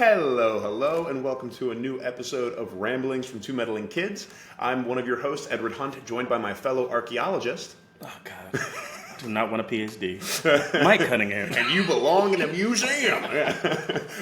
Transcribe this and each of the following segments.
Hello, and welcome to a new episode of Ramblings from Two Meddling Kids. I'm one of your hosts, Edward Hunt, joined by my fellow archaeologist. Oh, God. I do not want a PhD. Mike Cunningham. And you belong in a museum.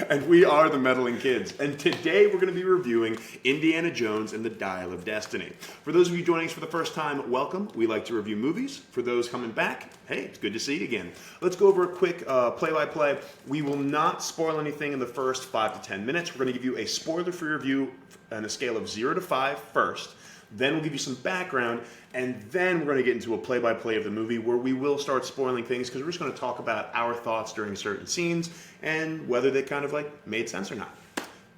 And we are the Meddling Kids. And today we're going to be reviewing Indiana Jones and the Dial of Destiny. For those of you joining us for the first time, welcome. We like to review movies. For those coming back, hey, it's good to see you again. Let's go over a quick play-by-play. We will not spoil anything in the first 5 to 10 minutes. We're going to give you a spoiler-free review on a scale of 0 to 5 first. Then we'll give you some background, and then we're going to get into a play-by-play of the movie where we will start spoiling things because we're just going to talk about our thoughts during certain scenes and whether they kind of made sense or not.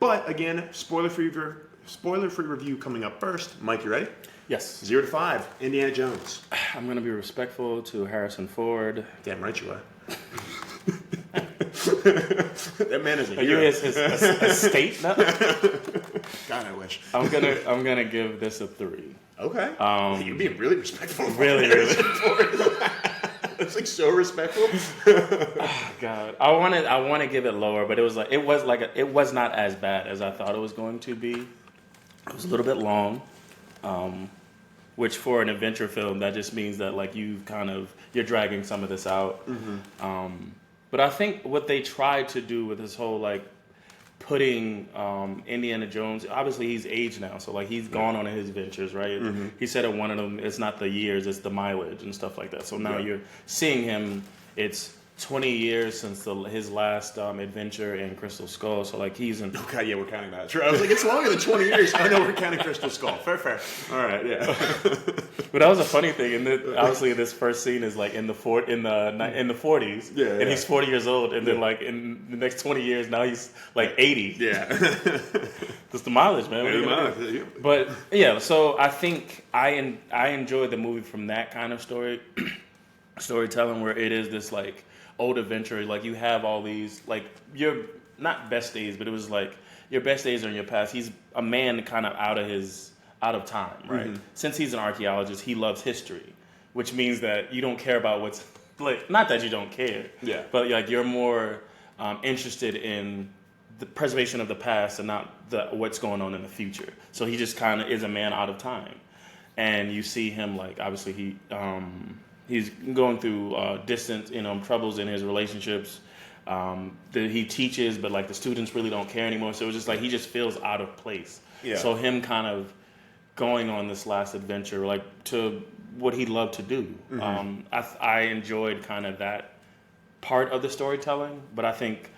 But again, spoiler-free review coming up first. Mike, you ready? Yes. 0 to 5, Indiana Jones. I'm going to be respectful to Harrison Ford. Damn right you are. That man is a hero. Are you his estate now? God, I wish. I'm gonna give this a 3. Okay. You're being really respectful. Really. It's so respectful. Oh, God, I want to give it lower, but it was not as bad as I thought it was going to be. It was a little bit long, which for an adventure film that just means that you're dragging some of this out. Mm-hmm. But I think what they tried to do with this whole putting Indiana Jones, obviously he's aged now, so he's gone on his ventures, right? Mm-hmm. He said at one of them, it's not the years, it's the mileage and stuff like that. So now you're seeing him, it's 20 years since his last adventure in Crystal Skull, so he's in... Okay, yeah, we're counting that. Sure, I was it's longer than 20 years. I know we're counting Crystal Skull. Fair. All right, yeah. But that was a funny thing, and obviously this first scene is in the 40s, and he's 40 years old, and then in the next 20 years, now he's 80. Yeah. Just the mileage, man. But yeah, so I think I enjoyed the movie from that kind of storytelling where it is this old adventure, you have all these your not best days, but it was your best days are in your past. He's a man kind of out of time, right? Mm-hmm. Since he's an archaeologist, he loves history, which means that you don't care about what's not that you don't care, but you're more interested in the preservation of the past and not what's going on in the future. So he just kind of is a man out of time, and you see him obviously he's going through distance, troubles in his relationships. He teaches, but the students really don't care anymore. So it's just he just feels out of place. Yeah. So him kind of going on this last adventure, to what he loved to do. Mm-hmm. I enjoyed kind of that part of the storytelling, but I think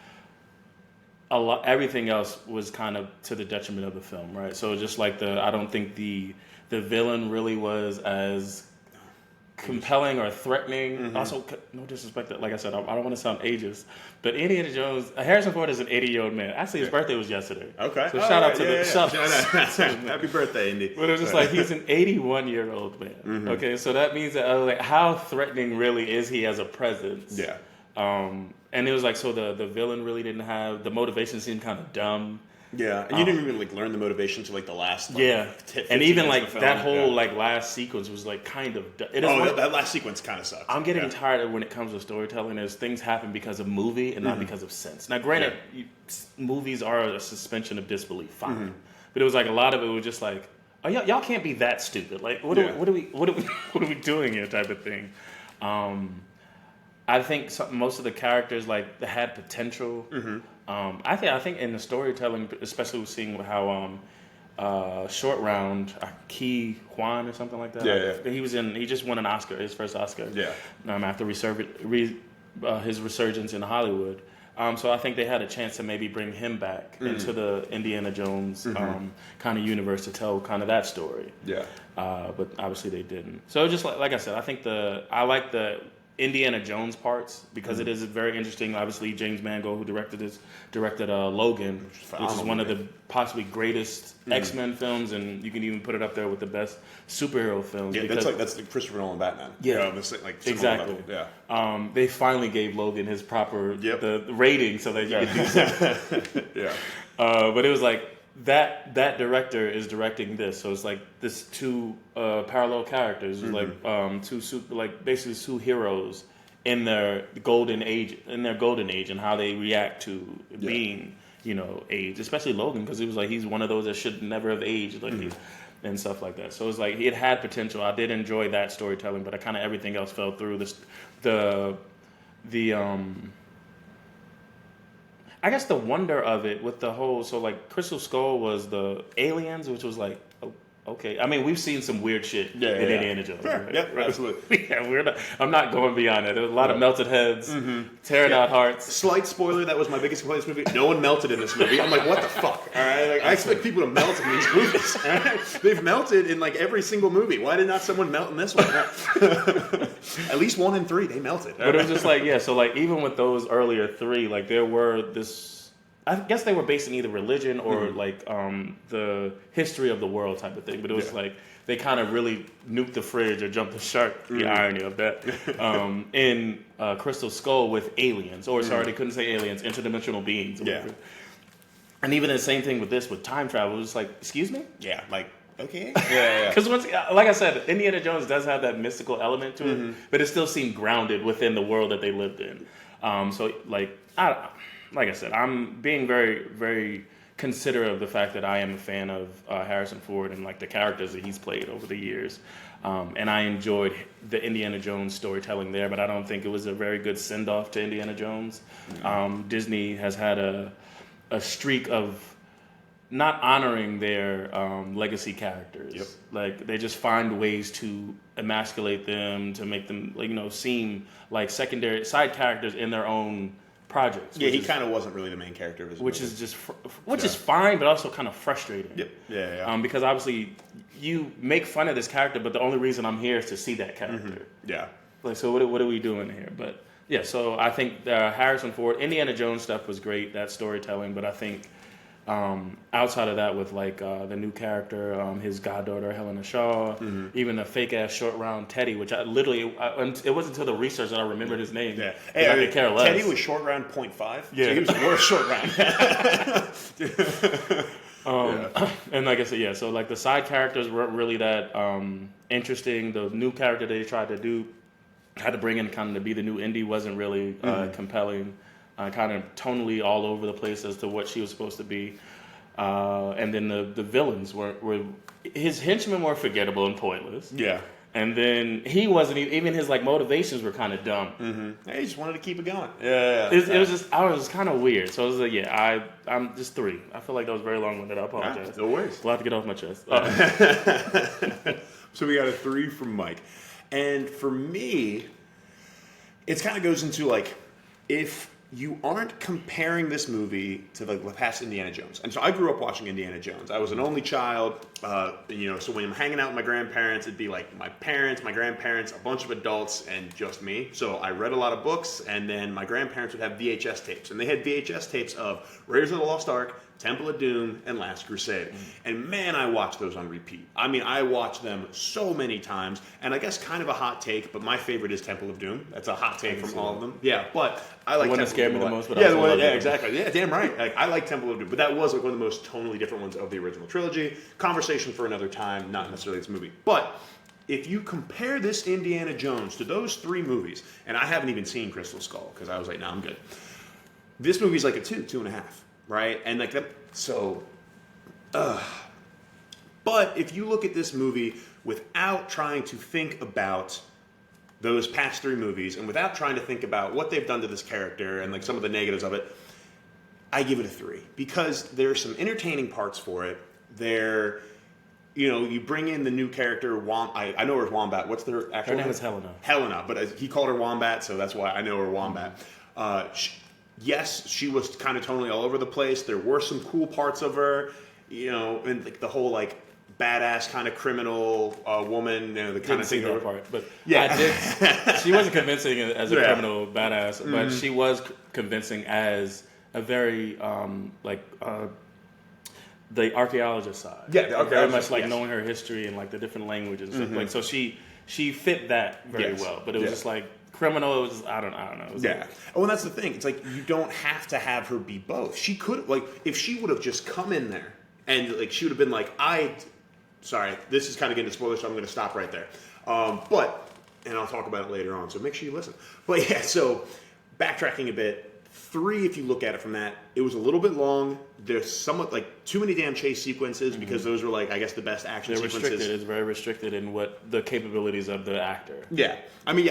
everything else was kind of to the detriment of the film, right? So just I don't think the villain really was as compelling or threatening. Mm-hmm. Also, no disrespect. Like I said, I don't want to sound ageist, but Indiana Jones, Harrison Ford is an 80-year-old man. Actually, his birthday was yesterday. Okay. So shout out to Happy birthday, Indy. But it was just he's an 81-year-old man. Mm-hmm. Okay, so that means that I was how threatening really is he as a presence? Yeah. And it was so the villain really didn't have the motivation. Seemed kind of dumb. Yeah, and you didn't even learn the motivation to the last. And even that whole last sequence was kind of. That last sequence kind of sucks. I'm getting tired of when it comes to storytelling. Is things happen because of movie and not because of sense. Now, granted, movies are a suspension of disbelief, fine, but it was a lot of it was just oh y'all can't be that stupid. What are we doing here? Type of thing. I think most of the characters had potential. Mm-hmm. I think in the storytelling, especially with seeing how Short Round, Key Kwan or something like that. Yeah. He just won an Oscar, his first Oscar. Yeah. After his resurgence in Hollywood. So I think they had a chance to maybe bring him back into the Indiana Jones kind of universe to tell kind of that story. Yeah. But obviously they didn't. So just like I said, I think I like the Indiana Jones parts because it is very interesting. Obviously, James Mangold, who directed Logan, which is one of the possibly greatest X-Men films, and you can even put it up there with the best superhero films. Yeah, that's the Christopher Nolan Batman. Yeah, exactly. Level. Yeah. They finally gave Logan his proper the rating so that you could do something. Yeah. But it was that director is directing this, so it's this two parallel characters, basically two heroes in their golden age, and how they react to being age, especially Logan, because he was like, he's one of those that should never have aged, like, and stuff like that. So it's like, it had potential. I did enjoy that storytelling, but kind of everything else fell through. I guess the wonder of it with the whole, so like Crystal Skull was the aliens, which was like, okay. I mean, we've seen some weird shit in Indiana Jones. Sure. Right? Yeah, absolutely. I'm not going beyond it. There was a lot of melted heads, tearing out hearts. Slight spoiler, that was my biggest complaint in this movie. No one melted in this movie. I'm like, what the fuck? All right, like, I expect people to melt in these movies. All right? They've melted in like every single movie. Why did not someone melt in this one? At least 1 and 3, they melted. But it was just like, so like even with those earlier 3, like there were this. I guess they were based in either religion or like the history of the world type of thing. But it was like they kind of really nuked the fridge or jumped the shark, the irony of that, in Crystal Skull with aliens. Or sorry, they couldn't say aliens, interdimensional beings. Or whatever. And even the same thing with this, with time travel. It was like, excuse me? Yeah, like, okay. Because like I said, Indiana Jones does have that mystical element to it, but it still seemed grounded within the world that they lived in. So like, like I said, I'm being very, very considerate of the fact that I am a fan of Harrison Ford and like the characters that he's played over the years. And I enjoyed the Indiana Jones storytelling there, but I don't think it was a very good send-off to Indiana Jones. Disney has had a streak of not honoring their legacy characters. Like they just find ways to emasculate them, to make them seem like secondary side characters in their own projects. Yeah, he kind of wasn't really the main character of his movie. Is fine, but also kind of frustrating. Because obviously you make fun of this character, but the only reason I'm here is to see that character. Like, so what are we doing here? But yeah, so I think Harrison Ford, Indiana Jones stuff was great, that storytelling, but I think outside of that, with like the new character, his goddaughter Helena Shaw, even the fake ass short round Teddy, which I literally it wasn't until the research that I remembered his name. Hey, I could care less. Teddy was short round 0.5. Yeah, so he was worse short round. And like I said, so like the side characters weren't really that interesting. The new character they tried to bring in kind of to be the new Indy wasn't really compelling. Kind of tonally all over the place as to what she was supposed to be. And then the villains were his henchmen were forgettable and pointless. Yeah. And then he wasn't even his like motivations were kind of dumb. He just wanted to keep it going. It was just I was kind of weird. So I was like, I'm just 3. I feel like that was very long-winded. I apologize. No worries. A lot to get off my chest. So we got a 3 from Mike, and for me, it kind of goes into like if you aren't comparing this movie to the past Indiana Jones. And so I grew up watching Indiana Jones. I was an only child, so when I'm hanging out with my grandparents, it'd be like my parents, my grandparents, a bunch of adults, and just me. So I read a lot of books, and then my grandparents would have VHS tapes. And they had VHS tapes of Raiders of the Lost Ark, Temple of Doom, and Last Crusade. And man, I watched those on repeat. I mean, I watched them so many times, and I guess kind of a hot take, but my favorite is Temple of Doom. That's a hot take from all of them. Yeah, but I like the one that scared me the most. But exactly. Yeah, damn right. Like, I like Temple of Doom, but that was like one of the most tonally different ones of the original trilogy. Conversation for another time, not necessarily this movie. But if you compare this Indiana Jones to those 3 movies, and I haven't even seen Crystal Skull because I was like, nah, I'm good. This movie's like a 2.5. Right? And like that, so, but if you look at this movie without trying to think about those past 3 movies and without trying to think about what they've done to this character and like some of the negatives of it, I give it a 3 because there's some entertaining parts for it. You bring in the new character, I know her as Wombat. What's their actual name? Her name is Helena. Helena, but he called her Wombat, so that's why I know her Wombat. Yes, she was kind of tonally all over the place. There were some cool parts of her, and like the whole like badass kind of criminal woman, the kind of thing. That part, but yeah, she wasn't convincing as a criminal badass, but she was convincing as a very the archaeologist side. Yeah, the very much like knowing her history and like the different languages. And like so, she fit that very well, but it was just like. Criminal, it was I don't know. And that's the thing. It's like you don't have to have her be both. She could if she would have just come in there and like she would have been like, sorry, this is kind of getting to spoilers, so I'm going to stop right there. And I'll talk about it later on. So make sure you listen. But yeah, so backtracking a bit, 3, if you look at it from that, it was a little bit long. There's somewhat like too many damn chase sequences because those were like, I guess, the best action sequences. Restricted. It's very restricted in what the capabilities of the actor. Yeah. I mean,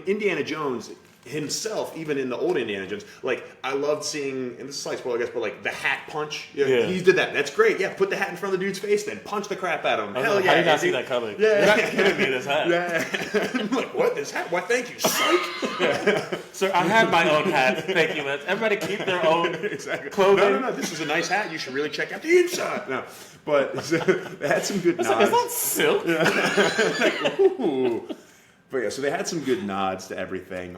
Indiana Jones himself, even in the old Indiana Jones, like, I loved seeing, and this is a slight spoiler, I guess, but like the hat punch. Yeah. He did that. That's great. Yeah, put the hat in front of the dude's face, then punch the crap out of him. Hell yeah. How did I see that coming? Yeah. You're not kidding me, this hat. Yeah. I'm like, what? This hat? Why, thank you, psych. Yeah. Sir, I have my own hat. Thank you. Everybody keep their own clothing. No. This is a nice hat. You should really check out the inside. No. But they had some good nods. Like, is that silk? Like, ooh. But yeah, so they had some good nods to everything.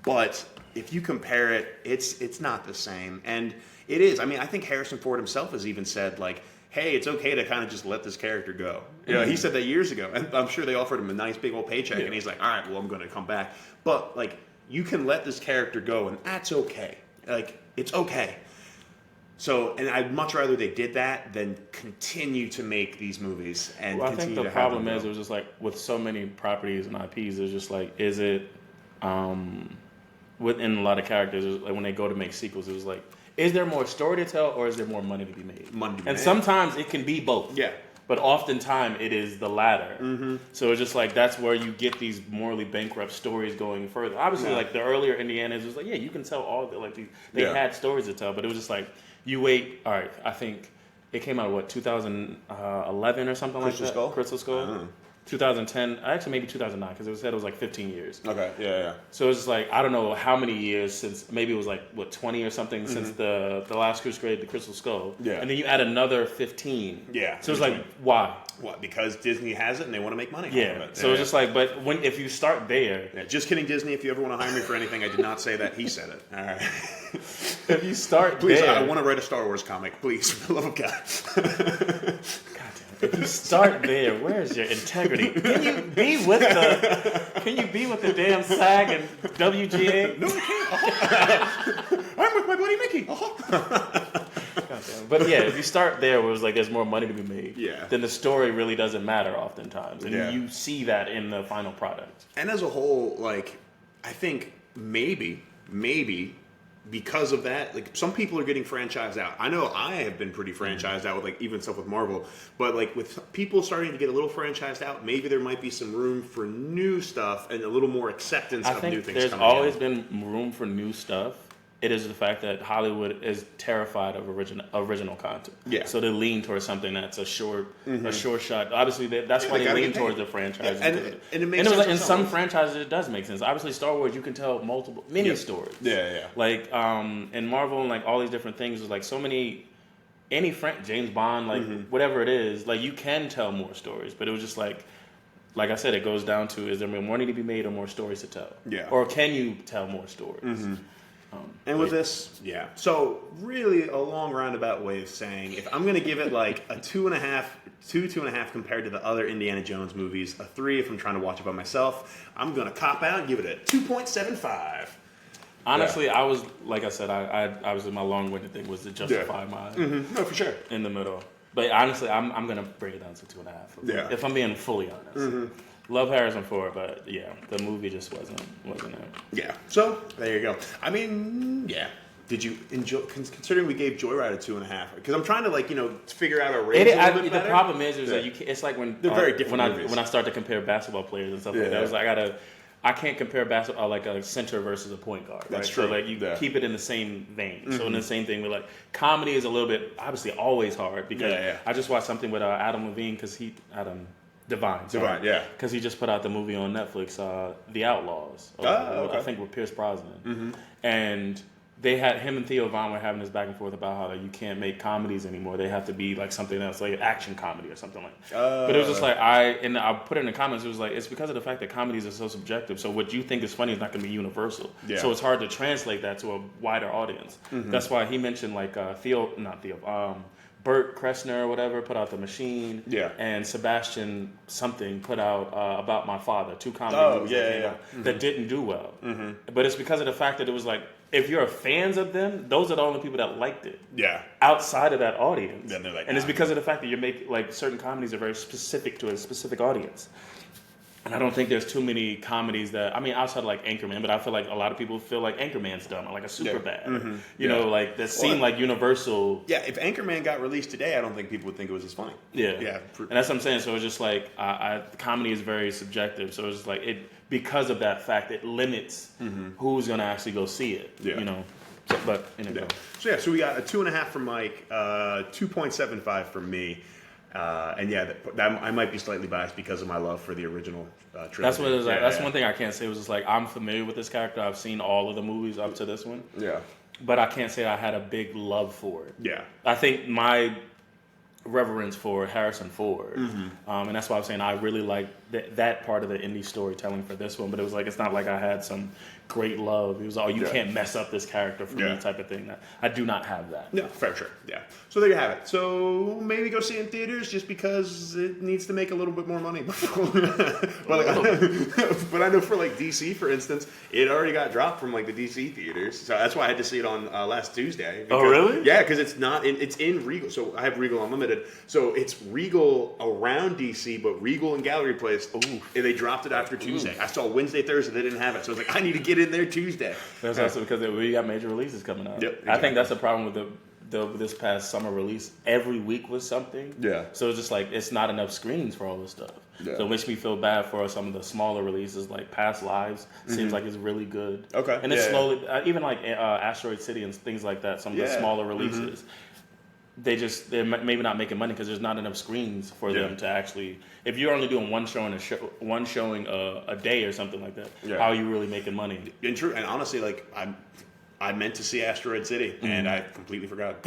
But if you compare it, it's not the same. And it is. I mean, I think Harrison Ford himself has even said, like, hey, it's okay to kind of just let this character go. He said that years ago. And I'm sure they offered him a nice big old paycheck. And he's like, all right, well, I'm going to come back. But, like, you can let this character go, and that's okay. Like, it's okay. So, and I'd much rather they did that than continue to make these movies. And I think the problem is, it was just like, with so many properties and IPs, it's just like, is it... within a lot of characters, like when they go to make sequels, it was like, is there more story to tell or is there more money to be made? And sometimes it can be both. Yeah. But oftentimes it is the latter. So it's just like, that's where you get these morally bankrupt stories going further. Obviously, like the earlier Indianas, it was like, yeah, you can tell all the, like, they had stories to tell, but it was just like, you wait, all right, I think it came out, 2011 or something like that? Crystal Skull? 2010, actually maybe 2009, because it said it was like 15 years. Okay, yeah. So it's just like, I don't know how many years since, maybe it was like, 20 or something since the Last Crusade, the Crystal Skull. Yeah. And then you add another 15. Yeah. So it's like, why? What? Because Disney has it and they want to make money. Yeah. It. So it's just like, but if you start there. Yeah, just kidding, Disney. If you ever want to hire me for anything, I did not say that. He said it. All right. If you start please, there. I want to write a Star Wars comic. Please, for the love of God. God damn. If you start there, where's your integrity? Can you be with the damn SAG and WGA? No, I can't. I'm with my buddy Mickey. But yeah, if you start there where it was like there's more money to be made, yeah, then the story really doesn't matter oftentimes. And you see that in the final product. And as a whole, like, I think maybe because of that, like, some people are getting franchised out. I know I have been pretty franchised out with, like, even stuff with Marvel. But, like, with people starting to get a little franchised out, maybe there might be some room for new stuff and a little more acceptance of new things coming in. There's always been room for new stuff. It is the fact that Hollywood is terrified of original content. Yeah. So they lean towards something that's a short shot. Obviously, that's why they lean towards the franchise. Yeah, and it makes sense. In some franchises, it does make sense. Obviously, Star Wars, you can tell multiple mini stories. Yeah. Like in Marvel and like all these different things, there's like so many. James Bond, like whatever it is, like you can tell more stories. But it was just like I said, it goes down to, is there more money to be made or more stories to tell? Yeah. Or can you tell more stories? And with this, so really a long roundabout way of saying, if I'm going to give it like a 2.5 compared to the other Indiana Jones movies, a 3 if I'm trying to watch it by myself, I'm going to cop out and give it a 2.75. Honestly, I was, like I said, I was in my long-winded thing was to justify my no, for sure, in the middle. But honestly, I'm going to bring it down to 2.5. Yeah. If I'm being fully honest. Love Harrison Ford, but yeah, the movie just wasn't it. Yeah. So there you go. I mean, yeah. Did you enjoy? Considering we gave Joyride a 2.5, because I'm trying to figure out a rating. The problem is that it's like when they're very different when I start to compare basketball players and stuff like that. It's like I can't compare basketball like a center versus a point guard. Right? That's true. So like you keep it in the same vein. So in the same thing with like comedy is a little bit obviously always hard because I just watched something with Adam Levine Divine, yeah. Because he just put out the movie on Netflix, The Outlaws. I think with Pierce Brosnan. And they had him and Theo Von were having this back and forth about how you can't make comedies anymore. They have to be like something else, like an action comedy or something like that. But it was just like I put it in the comments. It was like it's because of the fact that comedies are so subjective. So what you think is funny is not going to be universal. Yeah. So it's hard to translate that to a wider audience. That's why he mentioned like Bert Kressner or whatever put out The Machine. Yeah. And Sebastian something put out About My Father, 2 comedy movies that didn't do well. But it's because of the fact that it was like, if you're fans of them, those are the only people that liked it. Yeah. Outside of that audience. Then they're like, and it's because of the fact that you're making, like, certain comedies are very specific to a specific audience. And I don't think there's too many comedies that, I mean, outside of like Anchorman, but I feel like a lot of people feel like Anchorman's dumb, or like a Superbad. You know, like that seem like universal. Yeah, if Anchorman got released today, I don't think people would think it was as funny. Yeah. And that's what I'm saying. So it's just like, comedy is very subjective. So it's just like, because of that fact, it limits who's going to actually go see it. You know? So, but anyway. So we got a 2.5 from Mike, 2.75 from me. And yeah, that I might be slightly biased because of my love for the original trilogy. That's what it is. Like, that's one thing I can't say. It was just like, I'm familiar with this character. I've seen all of the movies up to this one. Yeah. But I can't say I had a big love for it. Yeah. I think my reverence for Harrison Ford, and that's why I'm saying I really like that part of the indie storytelling for this one. But it was like, it's not like I had some great love. It was, you can't mess up this character for me type of thing. I do not have that. No, fair, sure. Yeah. So there you have it. So maybe go see it in theaters just because it needs to make a little bit more money. But I know for like DC, for instance, it already got dropped from like the DC theaters. So that's why I had to see it on last Tuesday. Oh, really? Yeah, because it's in Regal. So I have Regal Unlimited. So it's Regal around DC, but Regal and Gallery Place. And they dropped it after Tuesday. I saw Wednesday, Thursday, they didn't have it. So I was like, I need to get in there Tuesday. That's also because we got major releases coming out. Yep, exactly. I think that's the problem with this past summer release. Every week was something. Yeah. So it's just like, it's not enough screens for all this stuff. Yeah. So it makes me feel bad for some of the smaller releases, like Past Lives. Seems like it's really good. Okay. And it's slowly, even like Asteroid City and things like that, some of the smaller releases. They're maybe not making money because there's not enough screens for them to actually. If you're only doing one showing a day or something like that, how are you really making money? And true, and honestly, like I meant to see Asteroid City, and I completely forgot.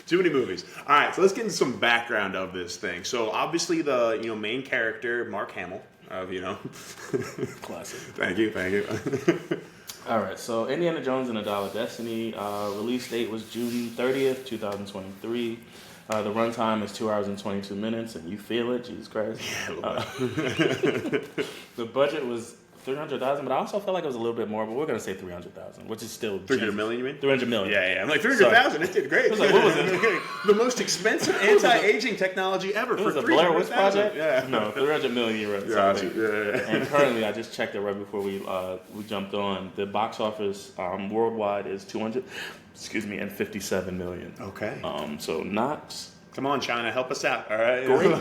Too many movies. All right, so let's get into some background of this thing. So obviously, the main character, Mark Hamill, Classic. Thank you. All right, so Indiana Jones and the Dial of Destiny, release date was June 30th, 2023. The runtime is 2 hours and 22 minutes, and you feel it, Jesus Christ. The budget was $300,000, but I also felt like it was a little bit more, but we're going to say $300,000, which is still... 300 million, you mean? 300 million. Yeah. I'm like, 300,000, it did great. I was like, what was it? The most expensive anti-aging technology ever for $300,000. It was a Blair Witch project? Yeah. No, 300 million euros. Yeah. And currently, I just checked it right before we jumped on. The box office worldwide is 257 million. Okay. So not... Come on, China, help us out, all right? Great.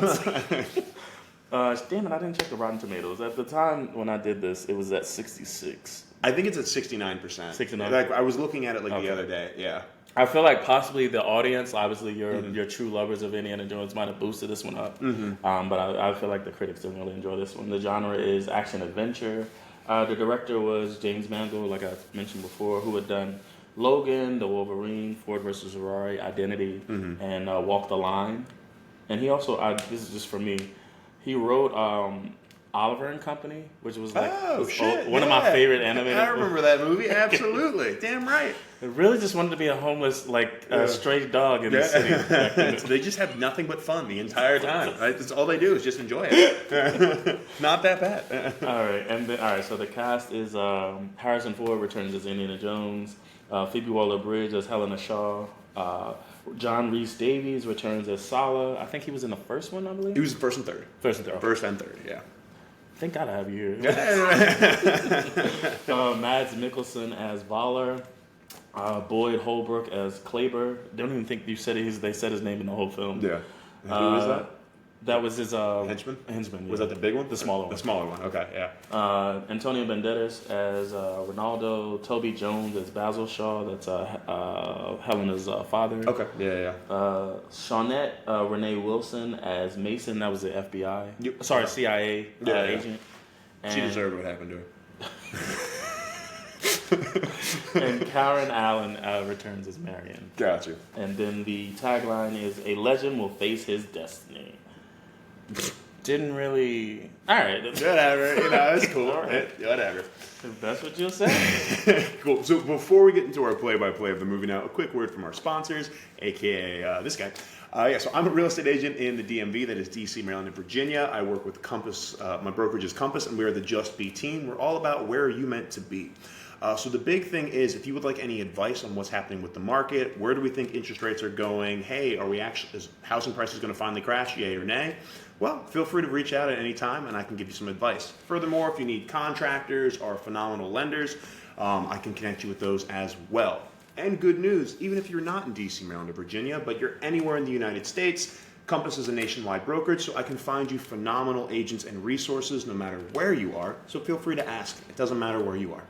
Damn it, I didn't check the Rotten Tomatoes. At the time when I did this, it was at 66. I think it's at 69%. 69. Like, I was looking at it the other day, yeah. I feel like possibly the audience, obviously your true lovers of Indiana Jones might have boosted this one up. But I feel like the critics didn't really enjoy this one. The genre is action-adventure. The director was James Mangold, like I mentioned before, who had done Logan, The Wolverine, Ford vs. Ferrari, Identity, and Walk the Line. And he also, this is just for me, he wrote Oliver and Company, which was like one of my favorite animated. I remember that movie, absolutely. Damn right. I really just wanted to be a homeless, stray dog in the city. They just have nothing but fun the entire time. Right? That's all they do is just enjoy it. Not that bad. All right. So the cast is Harrison Ford returns as Indiana Jones, Phoebe Waller-Bridge as Helena Shaw. John Rhys Davies returns as Sala. I think he was in the first one, I believe. He was the first and third. First and third, yeah. Thank God I have you here. Mads Mikkelsen as Valar. Boyd Holbrook as Kleber. Don't even think they said his name in the whole film. Yeah. Who was that? That was his henchman. Henchman. Yeah. Was that the big one? The smaller one. The smaller one. Okay. Yeah. Antonio Banderas as Ronaldo. Toby Jones as Basil Shaw. That's Helena's father. Okay. Yeah. Shawnette Renee Wilson as Mason. That was the FBI. Yep. Sorry, CIA agent. She deserved what happened to her. And Karen Allen returns as Marion. Gotcha. And then the tagline is, "A legend will face his destiny." Didn't really... All right. Whatever. It's cool. All right. Whatever. If that's what you'll say. Cool. So before we get into our play-by-play of the movie now, a quick word from our sponsors, a.k.a. this guy. So I'm a real estate agent in the DMV, that is DC, Maryland, and Virginia. I work with Compass. My brokerage is Compass, and we are the Just Be team. We're all about where are you meant to be. So the big thing is, if you would like any advice on what's happening with the market, where do we think interest rates are going? Hey, is housing prices going to finally crash? Yay or nay? Well, feel free to reach out at any time, and I can give you some advice. Furthermore, if you need contractors or phenomenal lenders, I can connect you with those as well. And good news, even if you're not in DC, Maryland, or Virginia, but you're anywhere in the United States, Compass is a nationwide brokerage, so I can find you phenomenal agents and resources no matter where you are. So feel free to ask. It doesn't matter where you are.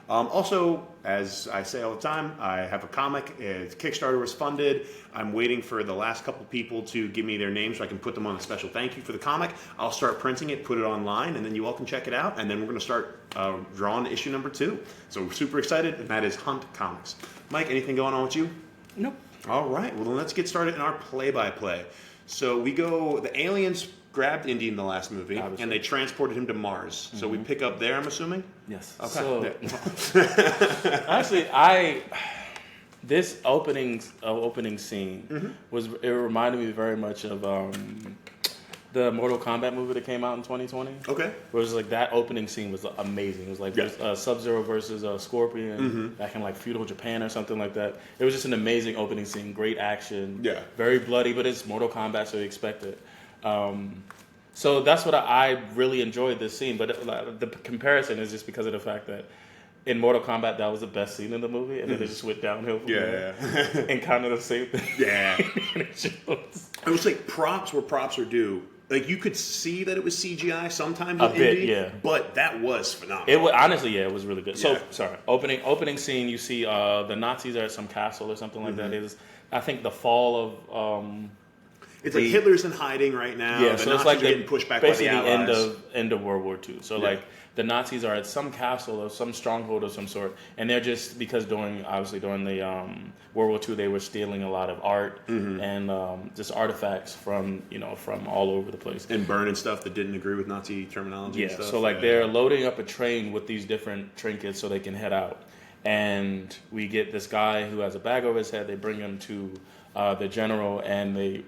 Also, as I say all the time, I have a comic. Kickstarter was funded. I'm waiting for the last couple people to give me their names so I can put them on a special thank you for the comic. I'll start printing it, put it online, and then you all can check it out. And then we're going to start drawing issue number 2. So we're super excited, and that is Hunt Comics. Mike, anything going on with you? Nope. All right. Well, then let's get started in our play-by-play. So the aliens grabbed Indy in the last movie, and they transported him to Mars. So we pick up there, I'm assuming? Yes. Okay. So, actually, this opening scene it reminded me very much of the Mortal Kombat movie that came out in 2020. Okay. Where it was like that opening scene was amazing. It was like Sub-Zero versus Scorpion back in like feudal Japan or something like that. It was just an amazing opening scene. Great action. Yeah. Very bloody, but it's Mortal Kombat, so you expect it. So that's what I really enjoyed this scene. But the comparison is just because of the fact that in Mortal Kombat, that was the best scene in the movie, and then it just went downhill from there. And kind of the same thing. Yeah. I would say props where props are due. Like, you could see that it was CGI sometimes in Indy, but that was phenomenal. It was, honestly, it was really good. So, sorry, opening scene, you see the Nazis are at some castle or something like that. Is I think the fall of... it's like Hitler's in hiding right now. Yeah, so it's like getting pushed back by the Allies. End of World War II. So, like, the Nazis are at some castle or some stronghold of some sort, and they're just, because during the World War II, they were stealing a lot of art and just artifacts from all over the place. And burning stuff that didn't agree with Nazi terminology and stuff. So, like, they're loading up a train with these different trinkets so they can head out. And we get this guy who has a bag over his head. They bring him to the general, and they...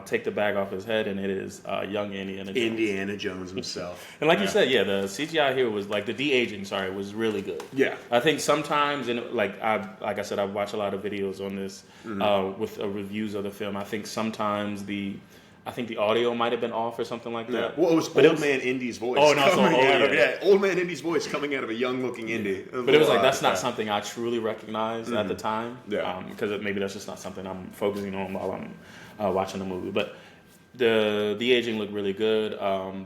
take the bag off his head, and it is young Indiana Jones. Indiana Jones himself. And like you said, the CGI here was like the de-aging. Was really good. Yeah, I think sometimes, and like I said, I've watched a lot of videos on this with reviews of the film. I think sometimes the audio might have been off or something like that. Well, it was Old Man Indy's voice. Oh no, Old Man Indy's voice coming out of a young-looking Indy. But it was like that's not something I truly recognized at the time. Yeah, because maybe that's just not something I'm focusing on while I'm watching the movie. But the aging looked really good.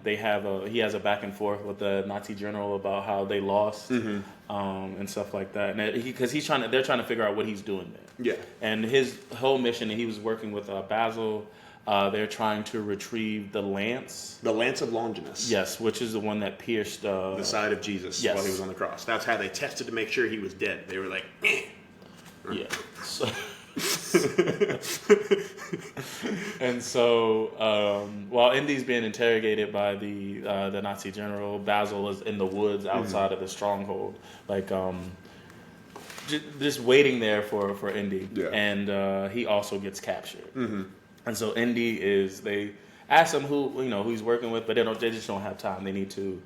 He has a back and forth with the Nazi general about how they lost and stuff like that. And because they're trying to figure out what he's doing there. Yeah. And his whole mission, he was working with Basil. They're trying to retrieve the lance. The lance of Longinus. Yes, which is the one that pierced the side of Jesus while he was on the cross. That's how they tested to make sure he was dead. They were like, eh. Yeah. And so while Indy's being interrogated by the Nazi general, Basil is in the woods outside of the stronghold, like just waiting there for Indy. Yeah. And he also gets captured. And so they ask him who he's working with, but they just don't have time. They need to,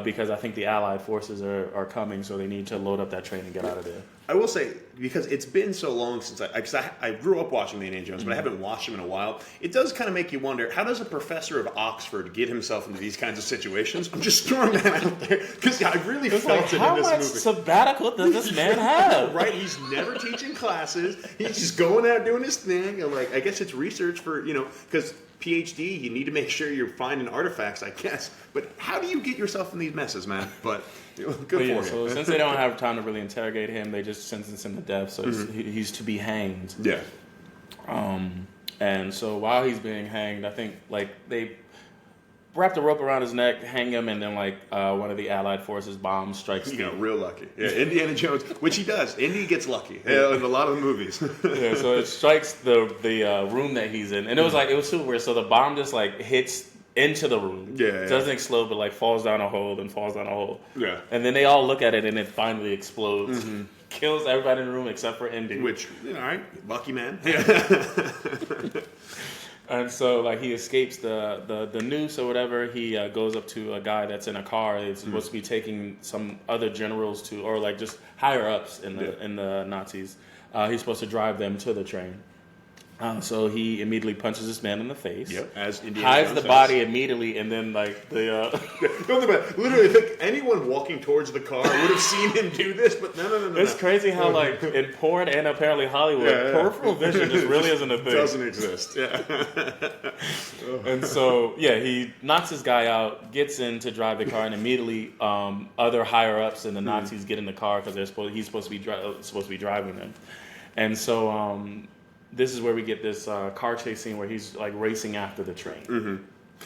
because I think the Allied forces are coming, so they need to load up that train and get out of there. I will say, because it's been so long since I grew up watching the Indiana Jones, but I haven't watched him in a while. It does kind of make you wonder, how does a professor of Oxford get himself into these kinds of situations? I'm just throwing that out there because I really felt it in this movie. How much sabbatical does this man have? Right, he's never teaching classes. He's just going out doing his thing. And I guess it's research for because PhD, you need to make sure you're finding artifacts, I guess. But how do you get yourself in these messes, man? But good for you. So since they don't have time to really interrogate him, they just sentence him to death. So he's to be hanged. Yeah. And so while he's being hanged, I think they wrap the rope around his neck, hang him, and then one of the Allied forces bombs strikes. Real lucky. Yeah, Indiana Jones, which he does. Indy gets lucky in a lot of the movies. Yeah, so it strikes the room that he's in, and it was super weird. So the bomb just hits into the room. Yeah. It doesn't explode, but falls down a hole and falls down a hole. Yeah. And then they all look at it, and it finally explodes. Kills everybody in the room except for Indy. Which, all right, lucky man. And so, like, he escapes the noose or whatever. He goes up to a guy that's in a car. It's supposed to be taking some other generals to, or like just higher ups in the Nazis. He's supposed to drive them to the train. So he immediately punches this man in the face. Yep. As Indiana hides Jones the body immediately, and then like the. Don't think about it. Literally, I think anyone walking towards the car would have seen him do this, but no. It's crazy how like in porn and apparently Hollywood, peripheral vision just really isn't a thing. Doesn't exist. Yeah. And so he knocks this guy out, gets in to drive the car, and immediately other higher ups and the Nazis get in the car because he's supposed to be driving them, and so. This is where we get this car chase scene where he's like racing after the train. Mm-hmm.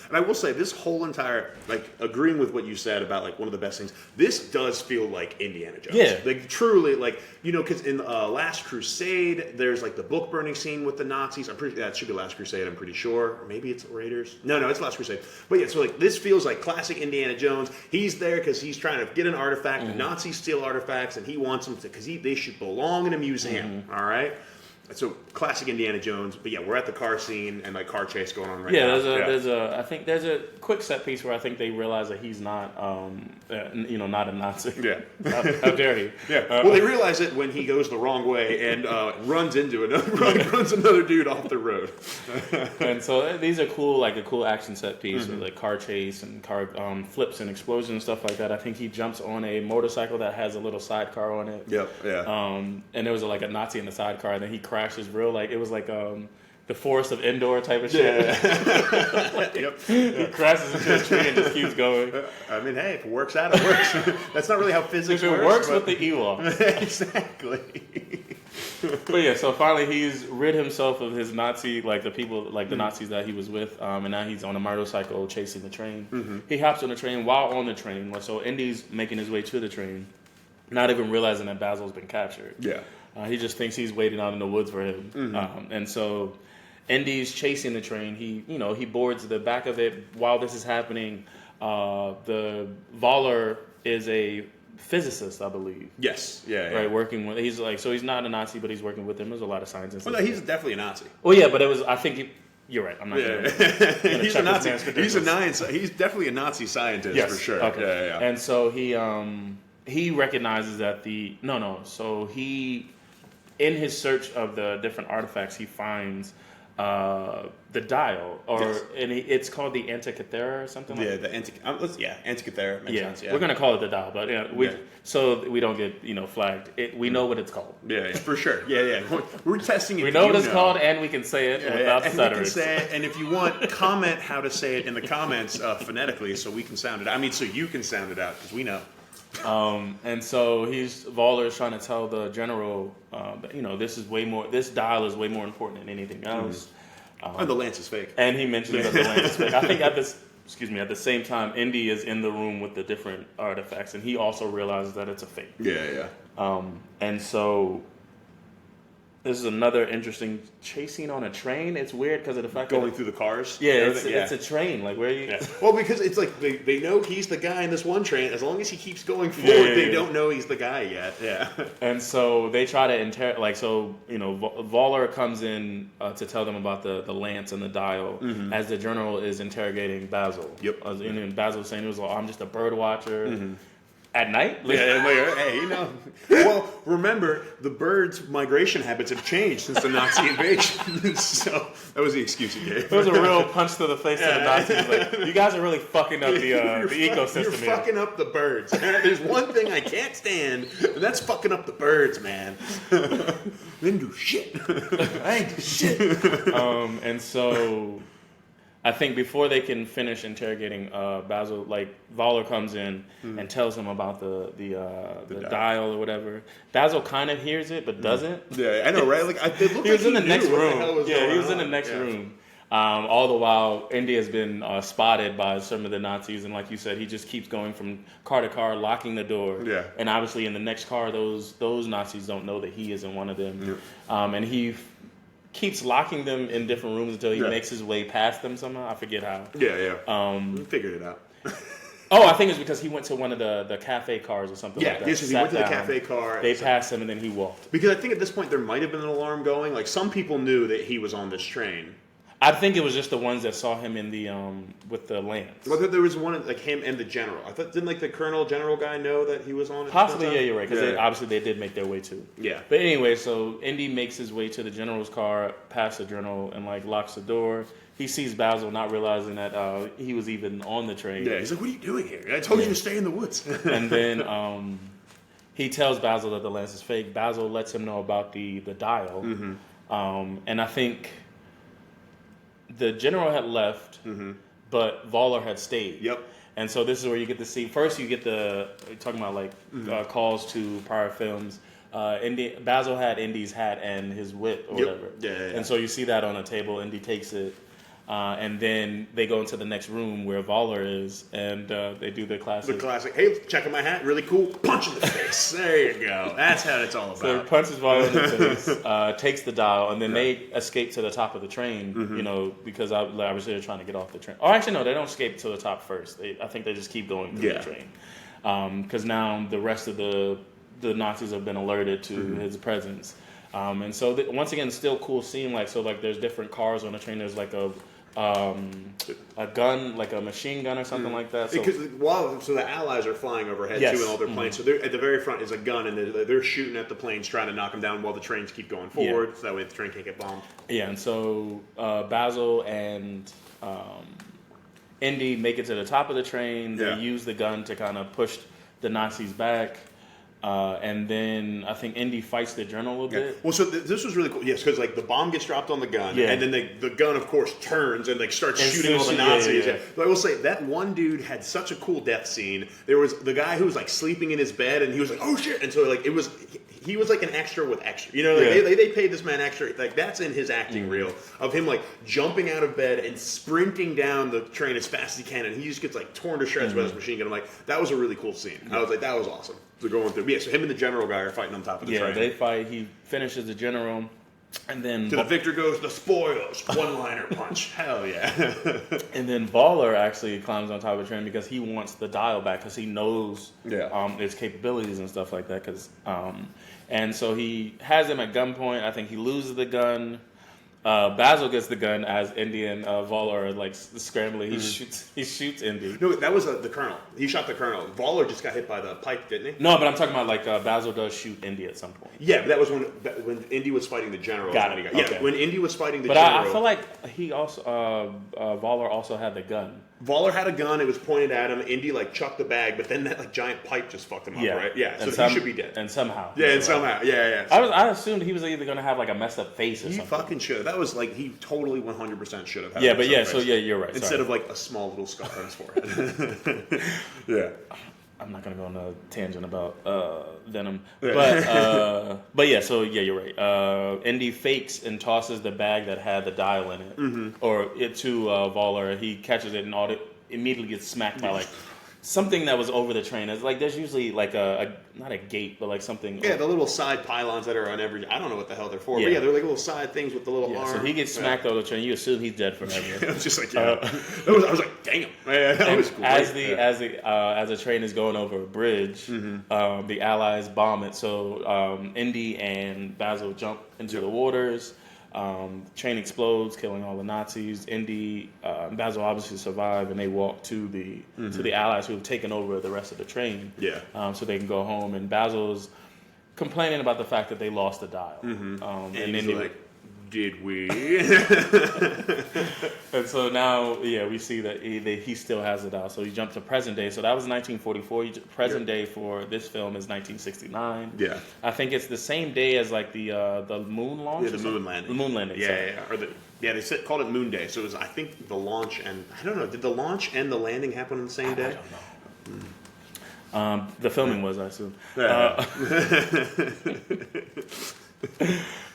And I will say this whole entire, like, agreeing with what you said about like one of the best things, this does feel like Indiana Jones. Yeah. Like truly, like, you know, because in Last Crusade, there's like the book burning scene with the Nazis. I'm pretty, that should be Last Crusade, I'm pretty sure. Or maybe it's Raiders. No, it's Last Crusade. But yeah, so like this feels like classic Indiana Jones. He's there because he's trying to get an artifact. The Nazis steal artifacts and he wants them to, because they should belong in a museum. All right? So classic Indiana Jones, but yeah, we're at the car scene and like car chase going on right now. I think there's a quick set piece where I think they realize that he's not, not a Nazi. Yeah, how dare he? Yeah, well, they realize it when he goes the wrong way and runs another dude off the road. And so these are cool, like a cool action set piece with like car chase and car flips and explosions and stuff like that. I think he jumps on a motorcycle that has a little sidecar on it. Yep. Yeah. And there was like a Nazi in the sidecar, and then he crashes real like it was like the Forest of Endor type of shit. Yeah. Yep. He crashes into a tree and just keeps going. I mean, hey, if it works out, it works. That's not really how physics works. If it works with the Ewok. Exactly. But yeah, so finally he's rid himself of his Nazi, like the people, like the Nazis that he was with, and now he's on a motorcycle chasing the train. He hops on the train while on the train. So Indy's making his way to the train, not even realizing that Basil's been captured. Yeah. He just thinks he's waiting out in the woods for him, and so Indy's chasing the train. He boards the back of it while this is happening. The Voller is a physicist, I believe. Yes. Yeah. Right, working with he's not a Nazi, but he's working with him. There's a lot of scientists. Well, no, he's definitely a Nazi. Well, yeah, but it was. I think you're right. I'm not. Gonna he's a Nazi. He's definitely a Nazi scientist for sure. Okay. Yeah. And so he recognizes that So he, in his search of the different artifacts, he finds the dial, and it's called the Antikythera or something. Yeah, the Antikythera. Makes sense. Yeah, we're gonna call it the dial, but so we don't get flagged. We know what it's called. Yeah, for sure. Yeah. We're testing it. We know what it's called, and we can say it without stuttering. We can say it, and if you want, comment how to say it in the comments phonetically, so we can sound it out. I mean, so you can sound it out because we know. And so Voller is trying to tell the general, this dial is way more important than anything else. The lance is fake. And he mentions that the lance is fake. I think at the same time, Indy is in the room with the different artifacts, and he also realizes that it's a fake. Yeah. And so this is another interesting chasing on a train. It's weird because of the fact going through the cars. Yeah, it's a train. Like where are you? Yeah. Well, because it's like they know he's the guy in this one train. As long as he keeps going forward, they don't know he's the guy yet. Yeah. And so they try to interrogate. Voller comes in to tell them about the lance and the dial as the general is interrogating Basil. Yep. And Basil was saying he was like, I'm just a bird watcher. At night? Hey, Well, remember, the birds' migration habits have changed since the Nazi invasion. So that was the excuse he gave. It was a real punch to the face of the Nazis. Like, you guys are really fucking up the ecosystem. You're fucking up the birds. There's one thing I can't stand, and that's fucking up the birds, man. Then do shit. I ain't do shit. And so I think before they can finish interrogating Basil, Voller comes in and tells him about the dial or whatever. Basil kind of hears it, but doesn't. Yeah, I know, right? He was in the next room. Yeah, he was in the next room. All the while, Indy has been spotted by some of the Nazis, and like you said, he just keeps going from car to car, locking the door. Yeah. And obviously, in the next car, those Nazis don't know that he isn't one of them. Yeah. And he keeps locking them in different rooms until he makes his way past them somehow. I forget how. Yeah. We figured it out. I think it's because he went to one of the cafe cars or something like that. Yes, he went to the cafe car. They passed him and then he walked. Because I think at this point there might have been an alarm going. Like some people knew that he was on this train. I think it was just the ones that saw him in the with the lance. I thought there was one like him and the general. I thought didn't like the general guy know that he was on it? Possibly, yeah, you're right. Because obviously they did make their way too. Yeah. But anyway, so Indy makes his way to the general's car, past the general, and like locks the door. He sees Basil, not realizing that he was even on the train. Yeah, he's like, "What are you doing here? I told you to stay in the woods." And then he tells Basil that the lance is fake. Basil lets him know about the dial, and I think the general had left, but Voller had stayed. Yep. And so this is where you get to see. First, you get talking about like calls to prior films. Basil had Indy's hat and his whip or whatever. Yeah. And so you see that on a table. Indy takes it. And then they go into the next room where Voller is, and they do the classic. The classic, hey, checking my hat, really cool, punch in the face. There you go. That's how it's all about. So he punches Voller in the face, takes the dial, and then they escape to the top of the train, because obviously they're trying to get off the train. Oh, actually, no, they don't escape to the top first. I think they just keep going through the train. Because now the rest of the Nazis have been alerted to his presence. And so once again, still cool scene. Like there's different cars on the train. There's like a gun, like a machine gun or something like that. So, because so the Allies are flying overhead too in all their planes. So at the very front is a gun, and they're shooting at the planes, trying to knock them down while the trains keep going forward. So that way the train can't get bombed. Yeah, and so Basil and Indy make it to the top of the train. They use the gun to kind of push the Nazis back. And then I think Indy fights the general a little bit. Well, so this was really cool. Yes, because like the bomb gets dropped on the gun, and then the gun, of course, turns and like starts shooting all the Nazis. But I will say that one dude had such a cool death scene. There was the guy who was like sleeping in his bed, and he was like, "Oh shit!" And so like he was like an extra with extra. They paid this man extra. Like that's in his acting reel of him like jumping out of bed and sprinting down the train as fast as he can, and he just gets like torn to shreds by this machine gun. I'm like, that was a really cool scene. I was like, that was awesome. So going through, so him and the general guy are fighting on top of the train. Yeah, they fight. He finishes the general, and then to the victor goes the spoils. One-liner punch. Hell yeah! And then Voller actually climbs on top of the train because he wants the dial back because he knows its capabilities and stuff like that. And so he has him at gunpoint. I think he loses the gun. Basil gets the gun as Indy and Voller are like scrambling. He shoots Indy. No, that was the colonel. He shot the colonel. Voller just got hit by the pipe, didn't he? No, but I'm talking about like Basil does shoot Indy at some point. Yeah, but that was when Indy was fighting the general. Got it. Yeah, when Indy was fighting the general. But I feel like he also Voller also had the gun. Voller had a gun. It was pointed at him. Indy like chucked the bag, but then that like giant pipe just fucked him up, right? Yeah. So he should be dead. And somehow. Yeah, and somehow. Yeah. I assumed he was either going to have like a messed up face or something. He fucking should. That was like he totally 100% should have had. Yeah, but so you're right. Instead of like a small little scar on his forehead. Yeah. I'm not gonna go on a tangent about Venom, but yeah. So yeah, you're right. Indy fakes and tosses the bag that had the dial in it, or it to Voller. He catches it and immediately gets smacked by like something that was over the train. It's like there's usually like not a gate, but like something. Yeah, the little side pylons that are on every. I don't know what the hell they're for, but they're like little side things with the little arm. So he gets smacked over the train. You assume he's dead forever. It was just like I was like, damn. That was cool. As the train is going over a bridge, the Allies bomb it. So Indy and Basil jump into the waters. Train explodes, killing all the Nazis. Indy and Basil obviously survive, and they walk to the Allies who have taken over the rest of the train. Yeah. So they can go home. And Basil's complaining about the fact that they lost the dial. And he's like, "Did we?" And so now, we see that he still has the dial. So he jumped to present day. So that was 1944. Present day for this film is 1969. Yeah. I think it's the same day as like the moon launch. Yeah, the moon landing. The moon landing. Yeah. Or they called it Moon Day. So it was, I think, the launch and I don't know. Did the launch and the landing happen on the same day? I don't know. The filming was, I assume.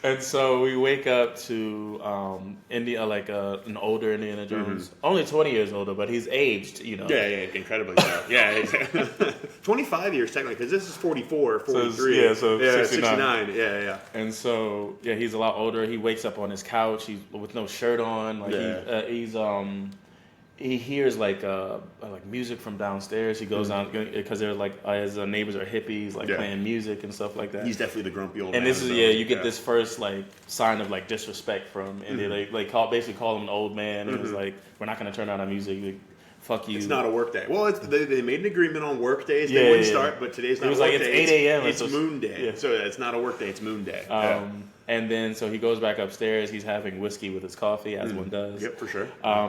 And so we wake up to India, like an older Indiana Jones, only 20 years older, but he's aged, Yeah, incredibly so. Yeah, 25 years technically, because this is 44, 43. So 69. Yeah. And so, he's a lot older. He wakes up on his couch. He's with no shirt on. Like he hears like music from downstairs. He goes down because there's like his neighbors are hippies, like playing music and stuff like that. He's definitely the grumpy old and man. And this is you get this first like sign of like disrespect from, and they basically call him an old man, and it was like, we're not going to turn on our music. Like, fuck you. It's not a work day. Well, they made an agreement on work days. They wouldn't start, but today's not a work day. It was like it's 8 a.m. It's moon day. Yeah. So it's not a work day. It's moon day. And then so he goes back upstairs. He's having whiskey with his coffee, as one does. Yep, for sure.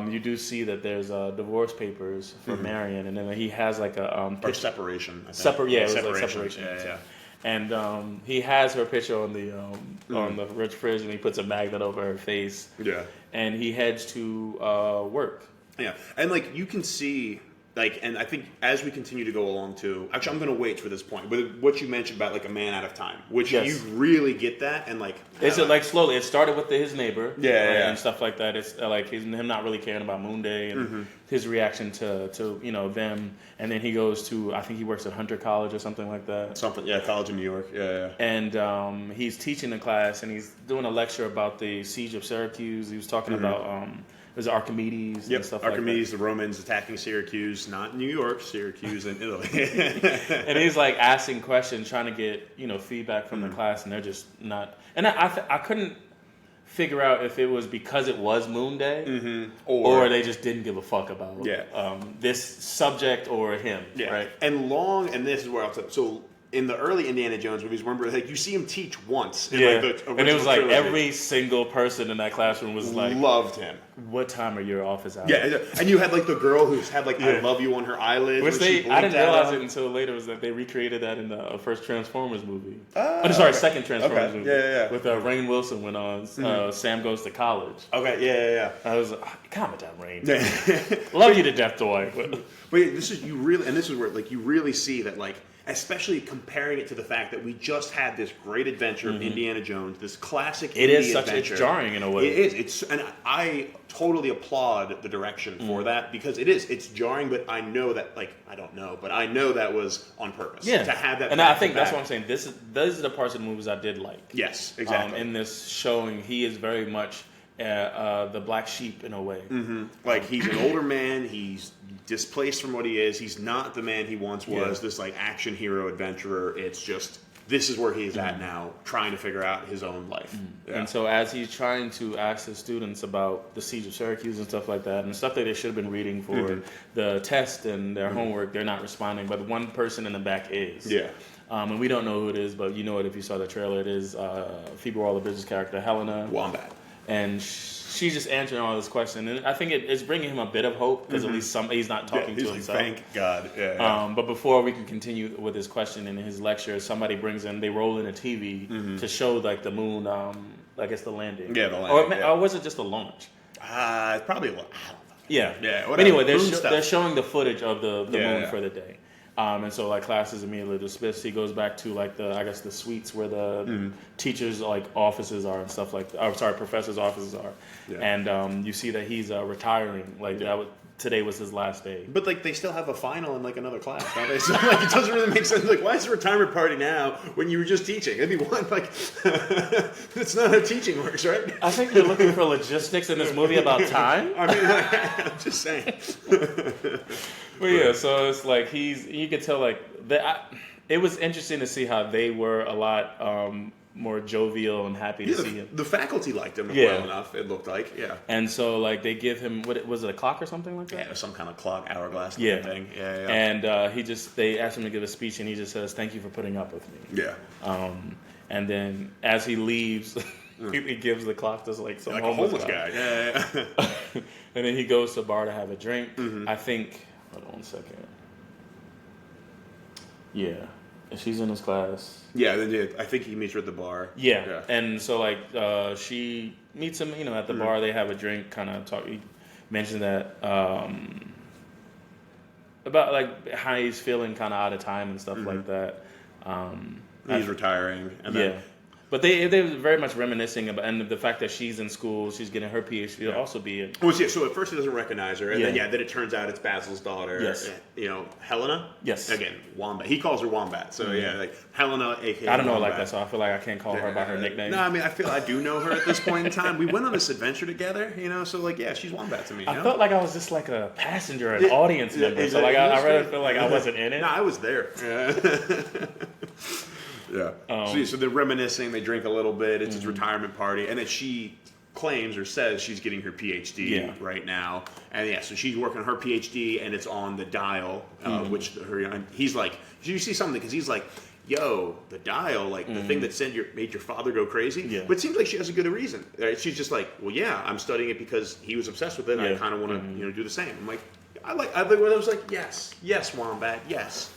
You do see that there's divorce papers for Marion, and then he has like a or separation. Separation. Yeah. And he has her picture on the fridge, and he puts a magnet over her face. Yeah. And he heads to work. Yeah, and like you can see, like, and I think as we continue to go along too. Actually, I'm going to wait for this point. But what you mentioned about like a man out of time, which you really get that, and like it's like slowly. It started with his neighbor, and stuff like that. It's like him not really caring about Moon Day and his reaction to them, and then he goes to, I think he works at Hunter College or something like that. College in New York, And he's teaching the class, and he's doing a lecture about the siege of Syracuse. He was talking about. There's Archimedes and stuff Archimedes, like that. the Romans attacking Syracuse, not New York, Syracuse in Italy. And he's like asking questions, trying to get feedback from the class, and they're just not. And I couldn't figure out if it was because it was Moon Day, or they just didn't give a fuck about this subject or him. Yeah. Right. And this is where I'll tell. So in the early Indiana Jones movies, remember, like you see him teach once. In like the original and it was like trilogy. every single person in that classroom was like, loved him. What time are your office hours? Yeah, and you had like the girl who's had like "I love you" on her eyelids. Which I didn't realize it until later, was that they recreated that in the first Transformers movie. Second Transformers movie. Yeah. With Rainn Wilson went on Sam Goes to College. Okay, yeah. I was like, calm it down, Rainn. Love you to death, boy. But yeah, this is where like you really see that, like, especially comparing it to the fact that we just had this great adventure of Indiana Jones, this classic adventure. It's jarring in a way. It is. And I totally applaud the direction for that, because it's jarring, but I know that, like, I don't know, but I know that was on purpose. Yeah. To have that. And I think that's what I'm saying. These are the parts of the movies I did like. Yes, exactly. In this showing, he is very much the black sheep in a way. Like, he's an older man. He's displaced from what he is. He's not the man he once was. This like action hero adventurer. It's just, this is where he's at now, trying to figure out his own life. And so as he's trying to ask his students about the siege of Syracuse and stuff like that, and stuff that they should have been reading for the test and their homework, they're not responding. But one person in the back is. Yeah. And we don't know who it is, but you know it if you saw the trailer. It is Phoebe Waller-Bridge's character, Helena Wombat. And she's just answering all this question, and I think it's bringing him a bit of hope, because at least he's not talking to himself. Thank God. Yeah. But before we can continue with his question in his lecture, somebody brings in, they roll in a TV to show like the moon, I guess the landing. Yeah, the landing. Or was it just a launch? It's probably. I don't know. Yeah. Whatever. Anyway, they're showing the footage of the moon for the day. And so like class is immediately dismissed. He goes back to like the suites where the teachers like offices are and stuff like that. Professors' offices are. Yeah. And you see that he's retiring. Like today was his last day. But like they still have a final in like another class, don't they? So like it doesn't really make sense. Like, why is the retirement party now when you were just teaching? I mean, that's not how teaching works, right? I think they're looking for logistics in this movie about time. I mean, like, I'm just saying. But yeah, so it's like you could tell like it was interesting to see how they were a lot more jovial and happy to see him. The faculty liked him well enough, it looked like. Yeah. And so like they give him, was it a clock or something like that? Yeah, some kind of clock, hourglass kind of thing. Yeah. And they asked him to give a speech, and he just says, "Thank you for putting up with me." Yeah. And then as he leaves, he gives the clock to like some homeless guy. Yeah. And then he goes to a bar to have a drink. I think. Hold on 1 second. Yeah. And she's in his class. Yeah, they did. I think he meets her at the bar. Yeah. And so, like, she meets him, at the bar. They have a drink, kind of talk. He mentioned that about, like, how he's feeling kind of out of time and stuff like that. He's retiring. And then, But they were very much reminiscing about, and the fact that she's in school, she's getting her PhD, will also be in. Well, yeah, so at first he doesn't recognize her, and then it turns out it's Basil's daughter. Yes. Helena. Yes. Again, Wombat. He calls her Wombat. So like Helena, aka I don't know Wombat. like that, so I feel like I can't call her by her nickname. No, I mean I feel I do know her at this point in time. We went on this adventure together, so like she's Wombat to me. I felt like I was just like a passenger, an audience member. So like I really feel like I wasn't in it. No, I was there. Yeah. So they're reminiscing. They drink a little bit. It's his retirement party, and then she claims or says she's getting her PhD right now. And so she's working on her PhD, and it's on the dial, which he's like, did you see something? Because he's like, yo, the dial, like the thing that made your father go crazy. Yeah. But it seems like she has a good reason. Right? She's just like, well, yeah, I'm studying it because he was obsessed with it. And I kind of want to, do the same. I'm like, I was like, yes, Wombat, yes.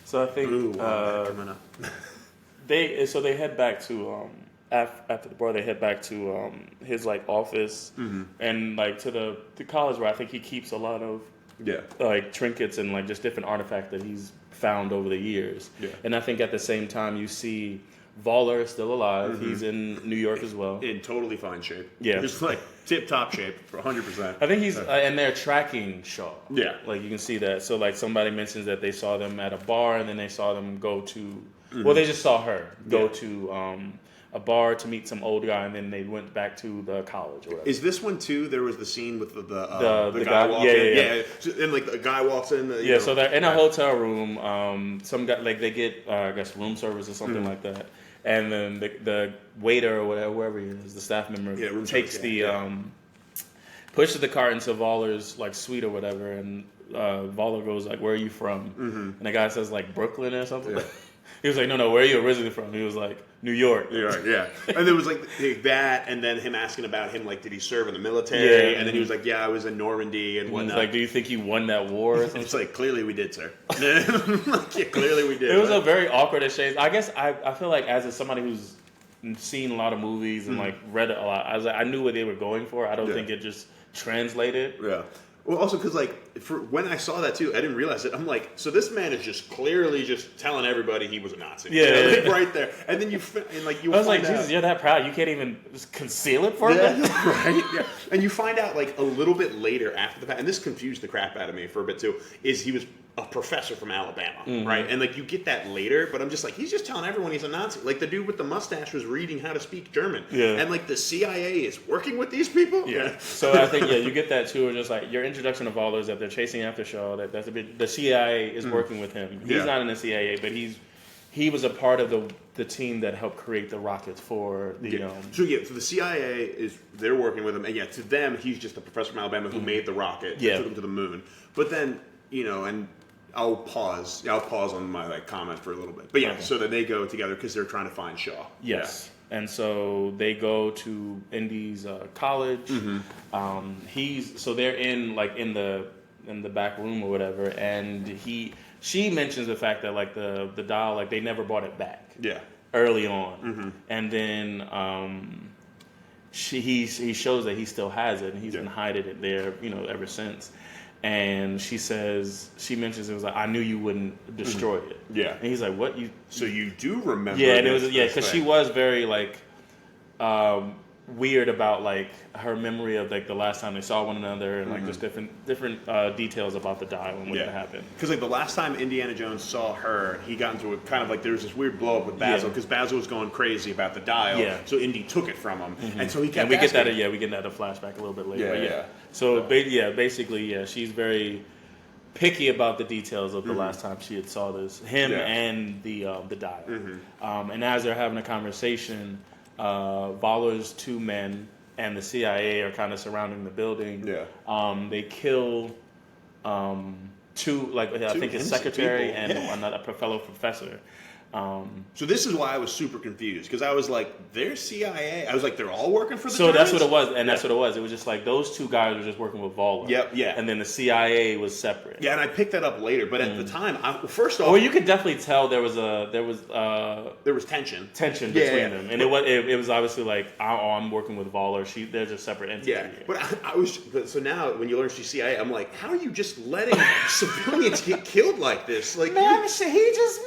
So I think Wombat coming up. they head back to after the bar, they head back to his like office and like to the college where I think he keeps a lot of like trinkets and like just different artifacts that he's found over the years. Yeah. And I think at the same time you see Voller is still alive. He's in New York as well. In totally fine shape. Yeah. Just like tip-top shape for 100%. I think he's, and they're tracking Shaw. Yeah. Like you can see that. So like somebody mentions that they saw them at a bar and then they saw them go to, well they just saw her go to a bar to meet some old guy and then they went back to the college or whatever. Is this one too? There was the scene with the guy walking in. Yeah. And like the guy walks in. So they're in a hotel room. Some guy, like they get, I guess, room service or something like that. And then the waiter or whatever, whoever he is, the staff member, takes pushes the cart into Voller's like suite or whatever, and Voller goes like, "Where are you from?" And the guy says like Brooklyn or something. Yeah. He was like, "No, where are you originally from?" He was like, New York. Yeah. And there was like that, and then him asking about him, like, did he serve in the military? And then he was like, yeah, I was in Normandy and whatnot. He's like, do you think you won that war? Or something? It's like, clearly we did, sir. Clearly we did. It was a very awkward exchange. I guess I feel like as somebody who's seen a lot of movies and like read a lot, I was like, I knew what they were going for. I don't think it just translated. Yeah. Well, also because like when I saw that too, I didn't realize it. I'm like, so this man is just clearly just telling everybody he was a Nazi. Like, right there. And then you I was like, Jesus, you're that proud. You can't even just conceal it for me. Right. Yeah. And you find out like a little bit later after the fact, and this confused the crap out of me for a bit too. Is he was a professor from Alabama, right? And like you get that later, but I'm just like, he's just telling everyone he's a Nazi. Like the dude with the mustache was reading how to speak German, and like the CIA is working with these people. Yeah. So I think you get that too. Just like your introduction of all those that they're chasing after Shaw. That's a bit. The CIA is working with him. He's not in the CIA, but he was a part of the team that helped create the rockets for the. So the CIA they're working with him, and to them he's just a professor from Alabama who made the rocket that took him to the moon. But then and I'll pause on my comment for a little bit. But so that they go together because they're trying to find Shaw. Yes. Yeah. And so they go to Indy's college. So they're in the back room or whatever, and she mentions the fact that like the doll, like they never brought it back. Yeah. Early on, and then he shows that he still has it, and he's been hiding it there, ever since. And she mentions it was like, I knew you wouldn't destroy it. Yeah. And he's like, what? So you do remember? Yeah, and it was because she was very like weird about like her memory of like the last time they saw one another and like just different details about the dial and what happened. Because like the last time Indiana Jones saw her, he got into a kind of like there was this weird blow up with Basil because Basil was going crazy about the dial. Yeah. So Indy took it from him, and so he kept. And we get that. We get that a flashback a little bit later. So basically, she's very picky about the details of the last time she had saw him and the dial. And as they're having a conversation, Voller's two men and the CIA are kind of surrounding the building. Yeah. They kill two, I think his secretary and another fellow professor. So this is why I was super confused because I was like, they're CIA. I was like, they're all working for the. So that's what it was, and that's what it was. It was just like those two guys were just working with Voller. And then the CIA was separate. Yeah, and I picked that up later, but at the time, first off, well, you could definitely tell there was tension between them, and it was obviously like, I'm working with Voller. They're just separate entities. Yeah, but so now when you learn she's CIA, I'm like, how are you just letting civilians get killed like this? Like, man, he just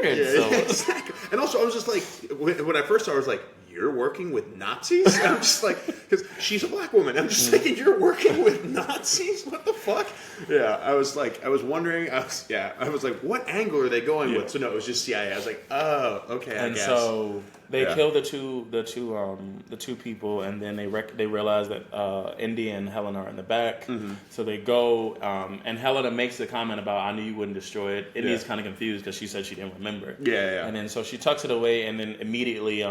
murdered. Exactly. And also, I was just like, when I first saw her, I was like, you're working with Nazis? And I'm just like, because she's a black woman. I'm just thinking, you're working with Nazis? What the fuck? Yeah, I was wondering, I was like, what angle are they going with? So no, it was just CIA. I was like, oh, okay, I guess. And so they kill the two people, and then they realize that Indy and Helena are in the back. Mm-hmm. So they go, and Helena makes the comment about, I knew you wouldn't destroy it. Indy's kind of confused because she said she didn't remember. Yeah. And then so she tucks it away, and then immediately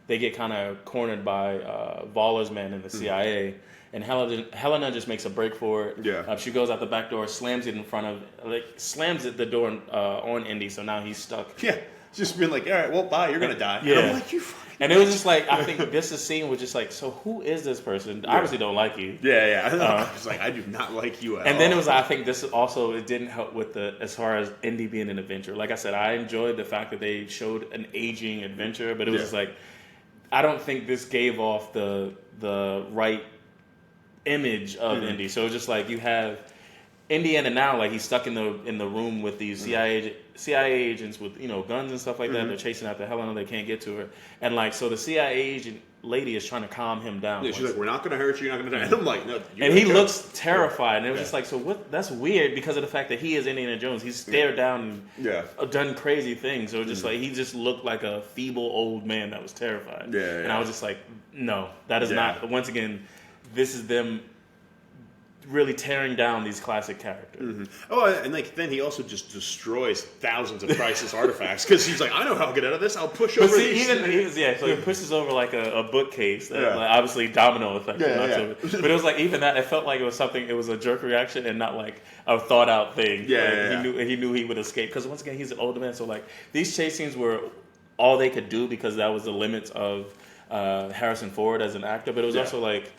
they get kind of cornered by Waller's men in the CIA. And Helena just makes a break for it. Yeah. She goes out the back door, slams it in front of, slams it the door on Indy. So now he's stuck. Yeah. Just been like, all right, well, bye. You're gonna die. Yeah. And I'm like, you. And it was just like, I think this scene was just like, so who is this person? I obviously don't like you. Yeah. I was like, I do not like you at all. And then it was, I think this also, it didn't help with as far as Indy being an adventurer. Like I said, I enjoyed the fact that they showed an aging adventurer, but it was just like, I don't think this gave off the right image of Indy. So it's just like you have Indiana now, like he's stuck in the room with these CIA agents with guns and stuff like that. They're chasing after Helena. They can't get to her, and like so the CIA agent lady is trying to calm him down. Yeah, she's like, "We're not going to hurt you. You're not going to die." And I'm like, "No." And he looks terrified, and it was just like, so what? That's weird because of the fact that he is Indiana Jones. He's stared down and done crazy things. So just like he just looked like a feeble old man that was terrified. And I was just like, no, that is not. Once again, this is them really tearing down these classic characters. Oh, and like then he also just destroys thousands of priceless artifacts because he's like, I know how I'll get out of this. I'll push over these. So he pushes over like a bookcase. That, like, obviously domino effect. But it was like even that. It felt like it was something. It was a jerk reaction and not like a thought out thing. He knew he would escape because once again he's an older man. So like these chase scenes were all they could do because that was the limits of Harrison Ford as an actor. But it was also like,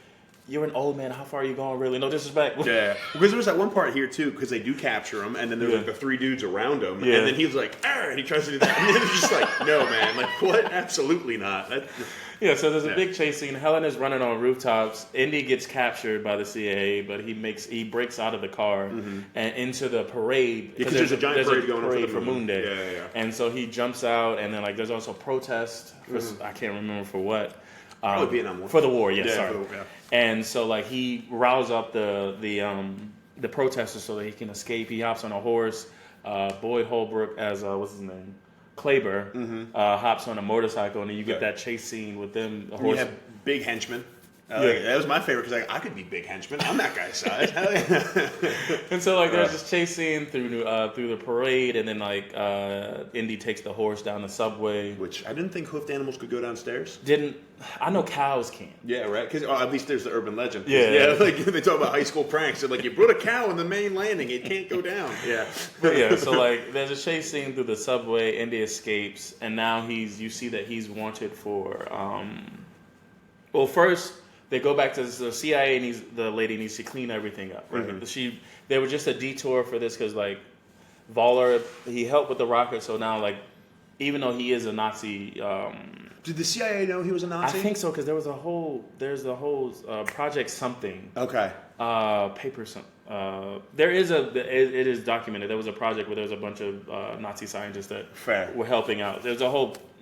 you're an old man. How far are you going? Really? No disrespect. Yeah, because there was that one part here too, because they do capture him, and then there's like the three dudes around him, and then he was like, "Arr!" and he tries to do that, and then it's just like, "No, man! Like, what? Absolutely not." So there's a big chase scene. Helena's running on rooftops. Indy gets captured by the CIA, but he breaks out of the car and into the parade because there's a giant parade going on for Moon Day. And so he jumps out, and then like there's also protest. I can't remember for what. Vietnam War. For the war, yes. For the war, And so, like, he riles up the protesters so that he can escape. He hops on a horse. Boyd Holbrook, as what's his name, Kleber, hops on a motorcycle, and then you get that chase scene with them. The horse. You have big henchmen. That was my favorite because I could be big henchman. I'm that guy's size. Hell yeah. And so like there's this chase scene through the parade, and then like Indy takes the horse down the subway. Which I didn't think hoofed animals could go downstairs. I know cows can. Yeah, right. Because at least there's the urban legend. Yeah. Like they talk about high school pranks. They're like, you put a cow in the main landing, it can't go down. Yeah. But so like there's a chase scene through the subway. Indy escapes, and now you see that he's wanted for. Well, first. They go back to the CIA, and the lady needs to clean everything up. Right? They were just a detour for this because like Waller, he helped with the rocket, so now like even though he is a Nazi, did the CIA know he was a Nazi? I think so because there's the whole project something. Okay. Paper some. There is it is documented. There was a project where there was a bunch of Nazi scientists that were helping out.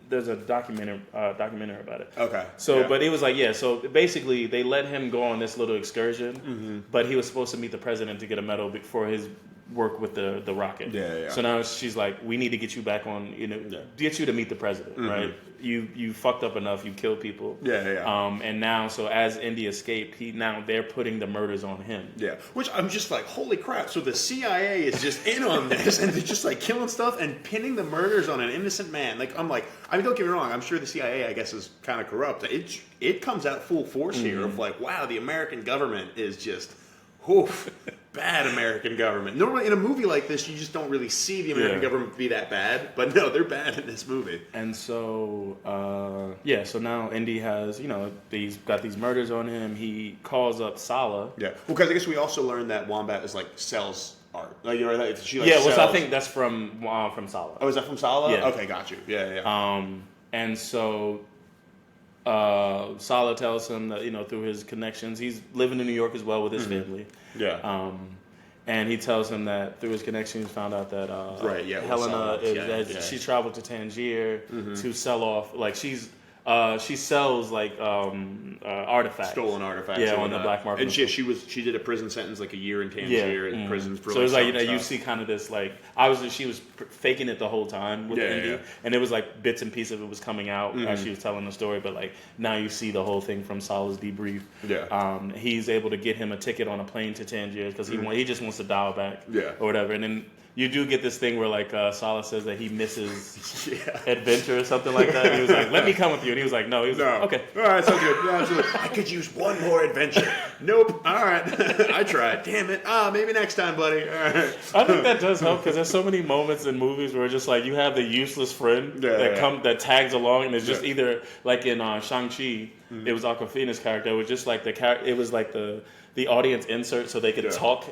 There's a documentary about it. Okay. So, but it was like, so basically they let him go on this little excursion, but he was supposed to meet the president to get a medal for his work with the rocket. So now she's like, we need to get you back on, get you to meet the president, right? You fucked up enough. You killed people. And now, so as Indy escaped, they're putting the murders on him. Yeah. Which I'm just like, holy crap. So the CIA is just in on this, and they're just like killing stuff and pinning the murders on an innocent man. Like, I'm like, I mean, don't get me wrong. I'm sure the CIA, I guess, is kind of corrupt. It comes out full force here of like, wow, the American government is just, bad American government. Normally in a movie like this, you just don't really see the American government be that bad. But no, they're bad in this movie. And so, so now Indy has, he's got these murders on him. He calls up Sala. Yeah. Well, because I guess we also learned that Wombat is like sells art. Like, she like sells. I think that's from Sala. Oh, is that from Sala? Yeah. Okay, got you. Yeah. And so Sala tells him that, through his connections, he's living in New York as well with his family. Yeah. And he tells him that through his connections, he found out that Helena she traveled to Tangier to sell off. Like she sells like artifacts, stolen artifacts. Yeah, on the black market. And she did a prison sentence like a year in Tangier in prison for. So it was like you see kind of this like obviously she was faking it the whole time with Indy, and it was like bits and pieces of it was coming out as she was telling the story. But like now you see the whole thing from Salah's debrief. Yeah. He's able to get him a ticket on a plane to Tangier because he just wants to dial back. Yeah. Or whatever, and then. You do get this thing where like Salah says that he misses adventure or something like that. And he was like, "Let me come with you," and he was like, "No." He was like, "Okay, all right, sounds good. No, absolutely. I could use one more adventure." Nope. All right, I tried. Damn it. Maybe next time, buddy. All right. I think that does help because there's so many moments in movies where just like you have the useless friend that tags along, and it's just either like in Shang-Chi, it was Awkwafina's character. It was just like it was like the audience insert so they could talk.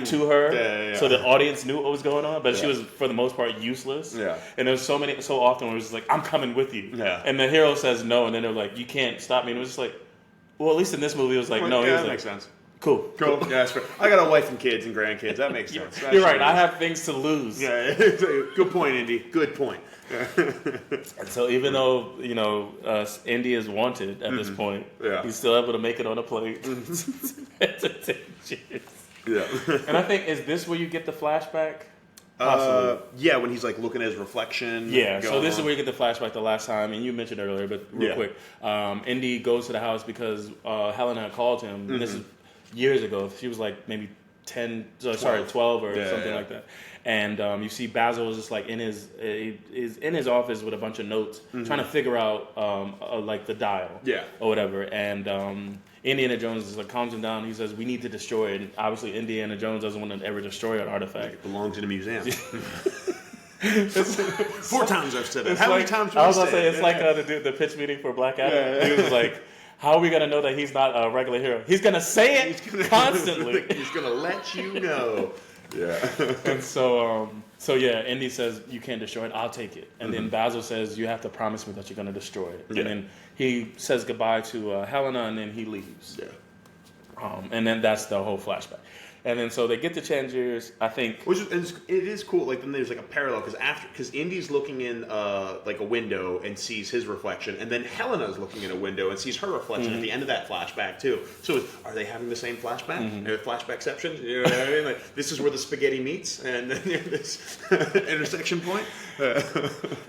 To her, so the audience knew what was going on, but she was for the most part useless. Yeah, and there was so often where it was just like, "I'm coming with you," and the hero says no, and then they're like, "You can't stop me." And it was just like, well, at least in this movie, it was like, no, that makes sense. Cool. Yeah, that's fair. I got a wife and kids and grandkids. That makes sense. You're right. I have things to lose. Yeah, good point, Indy. Good point. And so even though Indy is wanted at this point, he's still able to make it on a plane. Yeah. And I think, is this where you get the flashback? Yeah, when he's like looking at his reflection. Yeah, so this is where you get the flashback the last time, and you mentioned it earlier, but real quick. Indy goes to the house because Helena had called him. This is years ago. She was like maybe 12 or something like that. And you see Basil is just like in his office with a bunch of notes, trying to figure out like the dial, or whatever. And Indiana Jones is like calms him down. He says, "We need to destroy it." And obviously, Indiana Jones doesn't want to ever destroy an artifact. It belongs in a museum. 4 times I've said it. How many times? I was gonna say it's like the pitch meeting for Black Adam. He was like, "How are we gonna know that he's not a regular hero? He's gonna say it constantly. He's gonna let you know." Yeah. And so Indy says, "You can't destroy it. I'll take it." And then Basil says, "You have to promise me that you're going to destroy it." And then he says goodbye to Helena, and then he leaves. Yeah. And then that's the whole flashback. And then so they get to Tangiers, I think. It is cool. Like then there's like a parallel because Indy's looking in like a window and sees his reflection, and then Helena's looking in a window and sees her reflection at the end of that flashback too. So are they having the same flashback? Flashbackception? You know what I mean? Like this is where the spaghetti meets, and then this intersection point.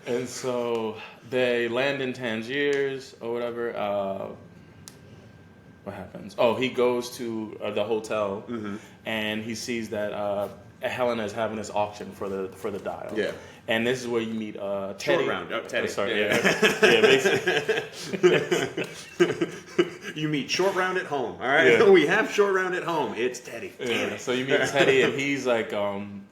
And so they land in Tangiers or whatever. What happens? Oh, he goes to the hotel, and he sees that Helena is having this auction for the dial. Yeah. And this is where you meet Teddy. Short round. Oh, Teddy. Sorry. Yeah, basically. You meet Short Round at home. All right. Yeah. We have Short Round at home. It's Teddy. Yeah. So you meet Teddy, and he's like,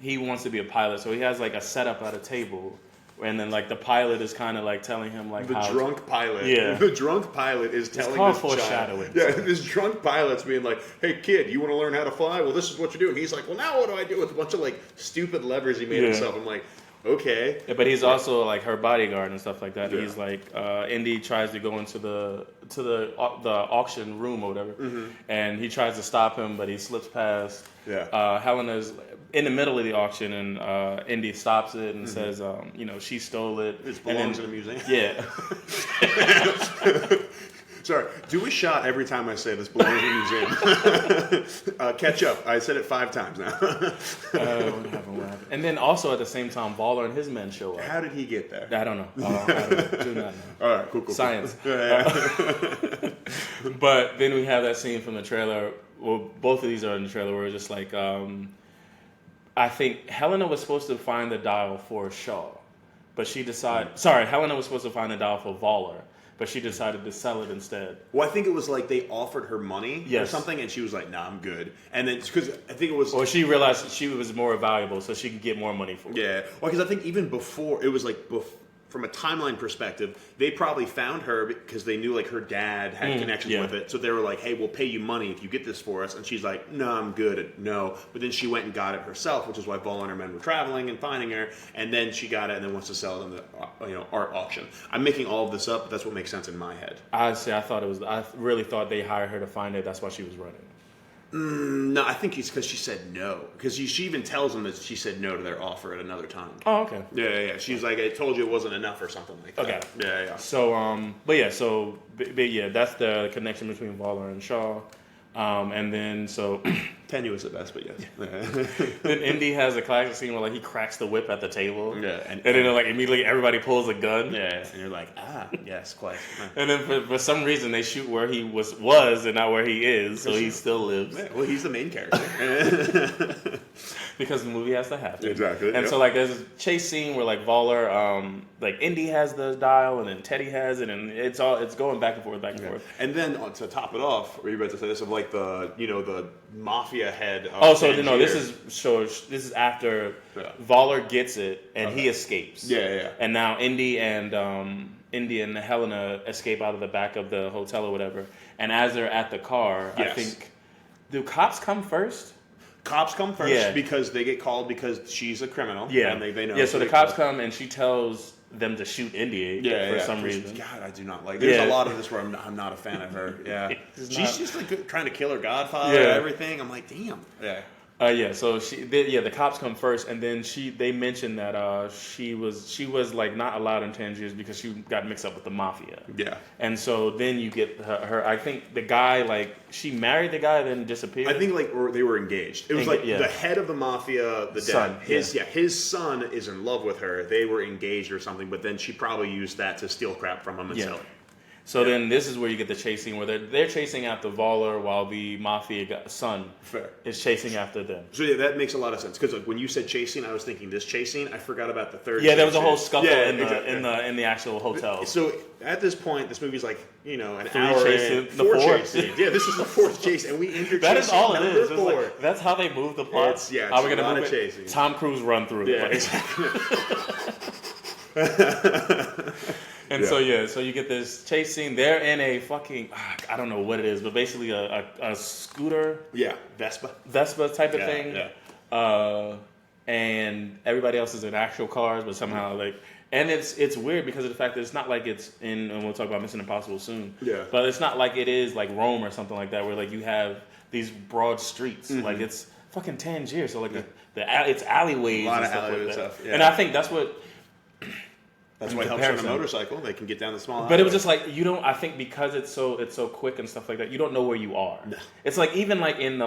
he wants to be a pilot, so he has like a setup at a table. And then, like, the pilot is kind of, like, telling him, like, the drunk pilot. Yeah. The drunk pilot is telling this foreshadowing. Yeah, this drunk pilot's being like, "Hey, kid, you want to learn how to fly? Well, this is what you do." And he's like, "Well, now what do I do?" With a bunch of, like, stupid levers he made himself. I'm like, okay. Yeah, but he's also, like, her bodyguard and stuff like that. Yeah. He's like, Indy tries to go into the auction room or whatever. And he tries to stop him, but he slips past. Yeah. Helena's in the middle of the auction, and Indy stops it and says, she stole it. It belongs in a museum. Yeah. Sorry, do a shot every time I say this belongs in a museum. Catch up. I said it 5 times now. What happened? And then also at the same time, Waller and his men show up. How did he get there? I don't know. Do not know. All right, cool. Science. But then we have that scene from the trailer. Well, both of these are in the trailer where it's just like, I think Helena was supposed to find the dial for Shaw, but she decided. Sorry, Helena was supposed to find the dial for Waller, but she decided to sell it instead. Well, I think it was like they offered her money or something, and she was like, "Nah, I'm good." And then because I think it was, or she realized she was more valuable, so she could get more money for it. Yeah, well, because I think even before it was like from a timeline perspective, they probably found her because they knew like her dad had connections with it. So they were like, "Hey, we'll pay you money if you get this for us." And she's like, "No, I'm good." No, but then she went and got it herself, which is why Waller and her men were traveling and finding her. And then she got it and then wants to sell it in the art auction. I'm making all of this up, but that's what makes sense in my head. I really thought they hired her to find it. That's why she was running. No, I think it's because she said no. Because she even tells him that she said no to their offer at another time. Oh, okay. Yeah. She's like, I told you it wasn't enough or something like that. Okay. Yeah. So, that's the connection between Voller and Shaw. And then, so... Tenuous at best, but yes. Then Indy has a classic scene where, like, he cracks the whip at the table. Yeah. And then, like, immediately everybody pulls a gun. Yeah. And you're like, yes, quite. And then, for some reason, they shoot where he was and not where he is, so he still lives. Yeah, well, he's the main character. Because the movie has to happen. Exactly. And so, like, there's a chase scene where, like, Voller, like, Indy has the dial, and then Teddy has it, and it's going back and forth. And then, to top it off, were you about to say this, of, like, the mafia head of this is after Voller gets it, and he escapes. Yeah. And now Indy and Helena escape out of the back of the hotel or whatever. And as they're at the car, I think, do cops come first? Cops come first because they get called because she's a criminal. Yeah. And they know. Yeah, so the cops come and she tells them to shoot Indy for some reason. God, I do not like. There's a lot of this where I'm not a fan of her. Yeah. She's just like trying to kill her godfather and everything. I'm like, damn. Yeah. So the cops come first, and then they mentioned that she was like not allowed in Tangiers because she got mixed up with the mafia. Yeah. And so then you get her. I think the guy, like, she married the guy, then disappeared. I think they were engaged. It was the head of the mafia, the son, dad. His son is in love with her. They were engaged or something, but then she probably used that to steal crap from him and sell it. So then this is where you get the chase scene where they're chasing after Voller while the mafia son is chasing after them. So that makes a lot of sense because when you said chase scene, I was thinking this chase scene. I forgot about the third. Yeah, there was a whole scuffle in the actual hotel. So at this point, this movie's like an hour in. Four chase scenes. Yeah, this is the fourth chase, and we enter. That is all it is. Like, that's how they move the plot. How we're gonna move it? Chasing. Tom Cruise run through. Yeah, exactly. And so you get this chase scene. They're in a fucking, I don't know what it is, but basically a scooter. Yeah, Vespa type of thing. Yeah. And everybody else is in actual cars, but somehow and it's weird because of the fact that it's not like it's in, and we'll talk about Mission Impossible soon. Yeah. But it's not like it is like Rome or something like that, where like you have these broad streets. Mm-hmm. Like it's fucking Tangier, so like it's alleyways. A lot and of stuff alleyways like that. stuff. Yeah. And I think that's what. That's why it helps on a motorcycle. They can get down the small highway. But it was just like I think because it's so quick and stuff like that, you don't know where you are. No. It's like even like in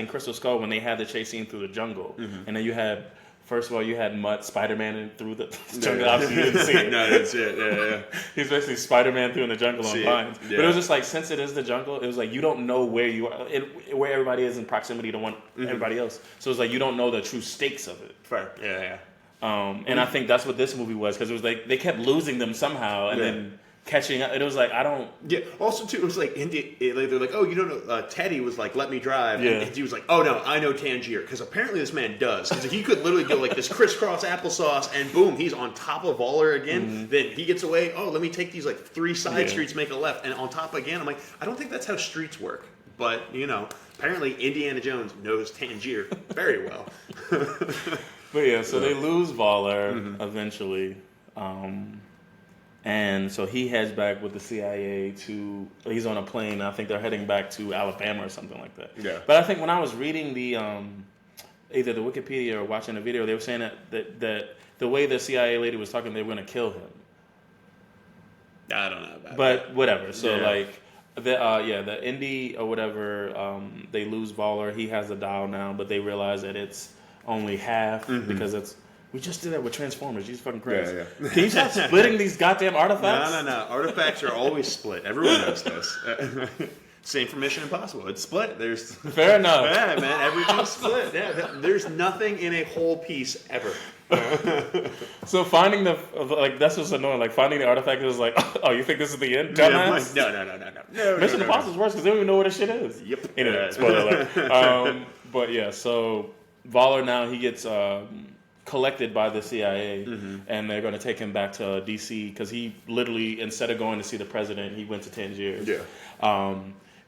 Crystal Skull when they had the chase scene through the jungle, and then you had Spider-Man through the jungle. Obviously, you didn't see it. No, that's it. Yeah. He's basically Spider-Man through in the jungle on Pines. Yeah. But it was just like since it is the jungle, it was like you don't know where you are, where everybody is in proximity to everybody else. So it's like you don't know the true stakes of it. Fair. Yeah. And I think that's what this movie was because it was like they kept losing them somehow and then catching up. It was like I don't. Yeah. Also, too, it was like they're like, oh, you don't know. Teddy was like, let me drive. Yeah. And he was like, oh no, I know Tangier because apparently this man does. Because he could literally go like this crisscross applesauce and boom, he's on top of Voller again. Mm-hmm. Then he gets away. Oh, let me take these like 3 side streets, make a left, and on top again. I'm like, I don't think that's how streets work. But apparently Indiana Jones knows Tangier very well. But yeah, so they lose Voller eventually. And so he heads back with the CIA he's on a plane. I think they're heading back to Alabama or something like that. Yeah. But I think when I was reading the, either the Wikipedia or watching the video, they were saying that the way the CIA lady was talking, they were going to kill him. I don't know about that. But whatever. So the Indy or whatever, they lose Voller. He has the dial now, but they realize that it's only half because we just did that with Transformers. You're fucking crazy. Yeah. Can you stop splitting these goddamn artifacts? No. Artifacts are always split. Everyone knows this. Same for Mission Impossible. It's split. There's fair enough. Yeah, man. Everything's split. Yeah, there's nothing in a whole piece ever. So finding that's what's annoying. Like finding the artifact is like, oh, you think this is the end, dumbass? No. Mission Impossible's worse because they don't even know where this shit is. Yep. Anyway, spoiler alert. But yeah, so Voller now he gets collected by the CIA, and they're going to take him back to DC because he literally, instead of going to see the president, he went to Tangier. Yeah.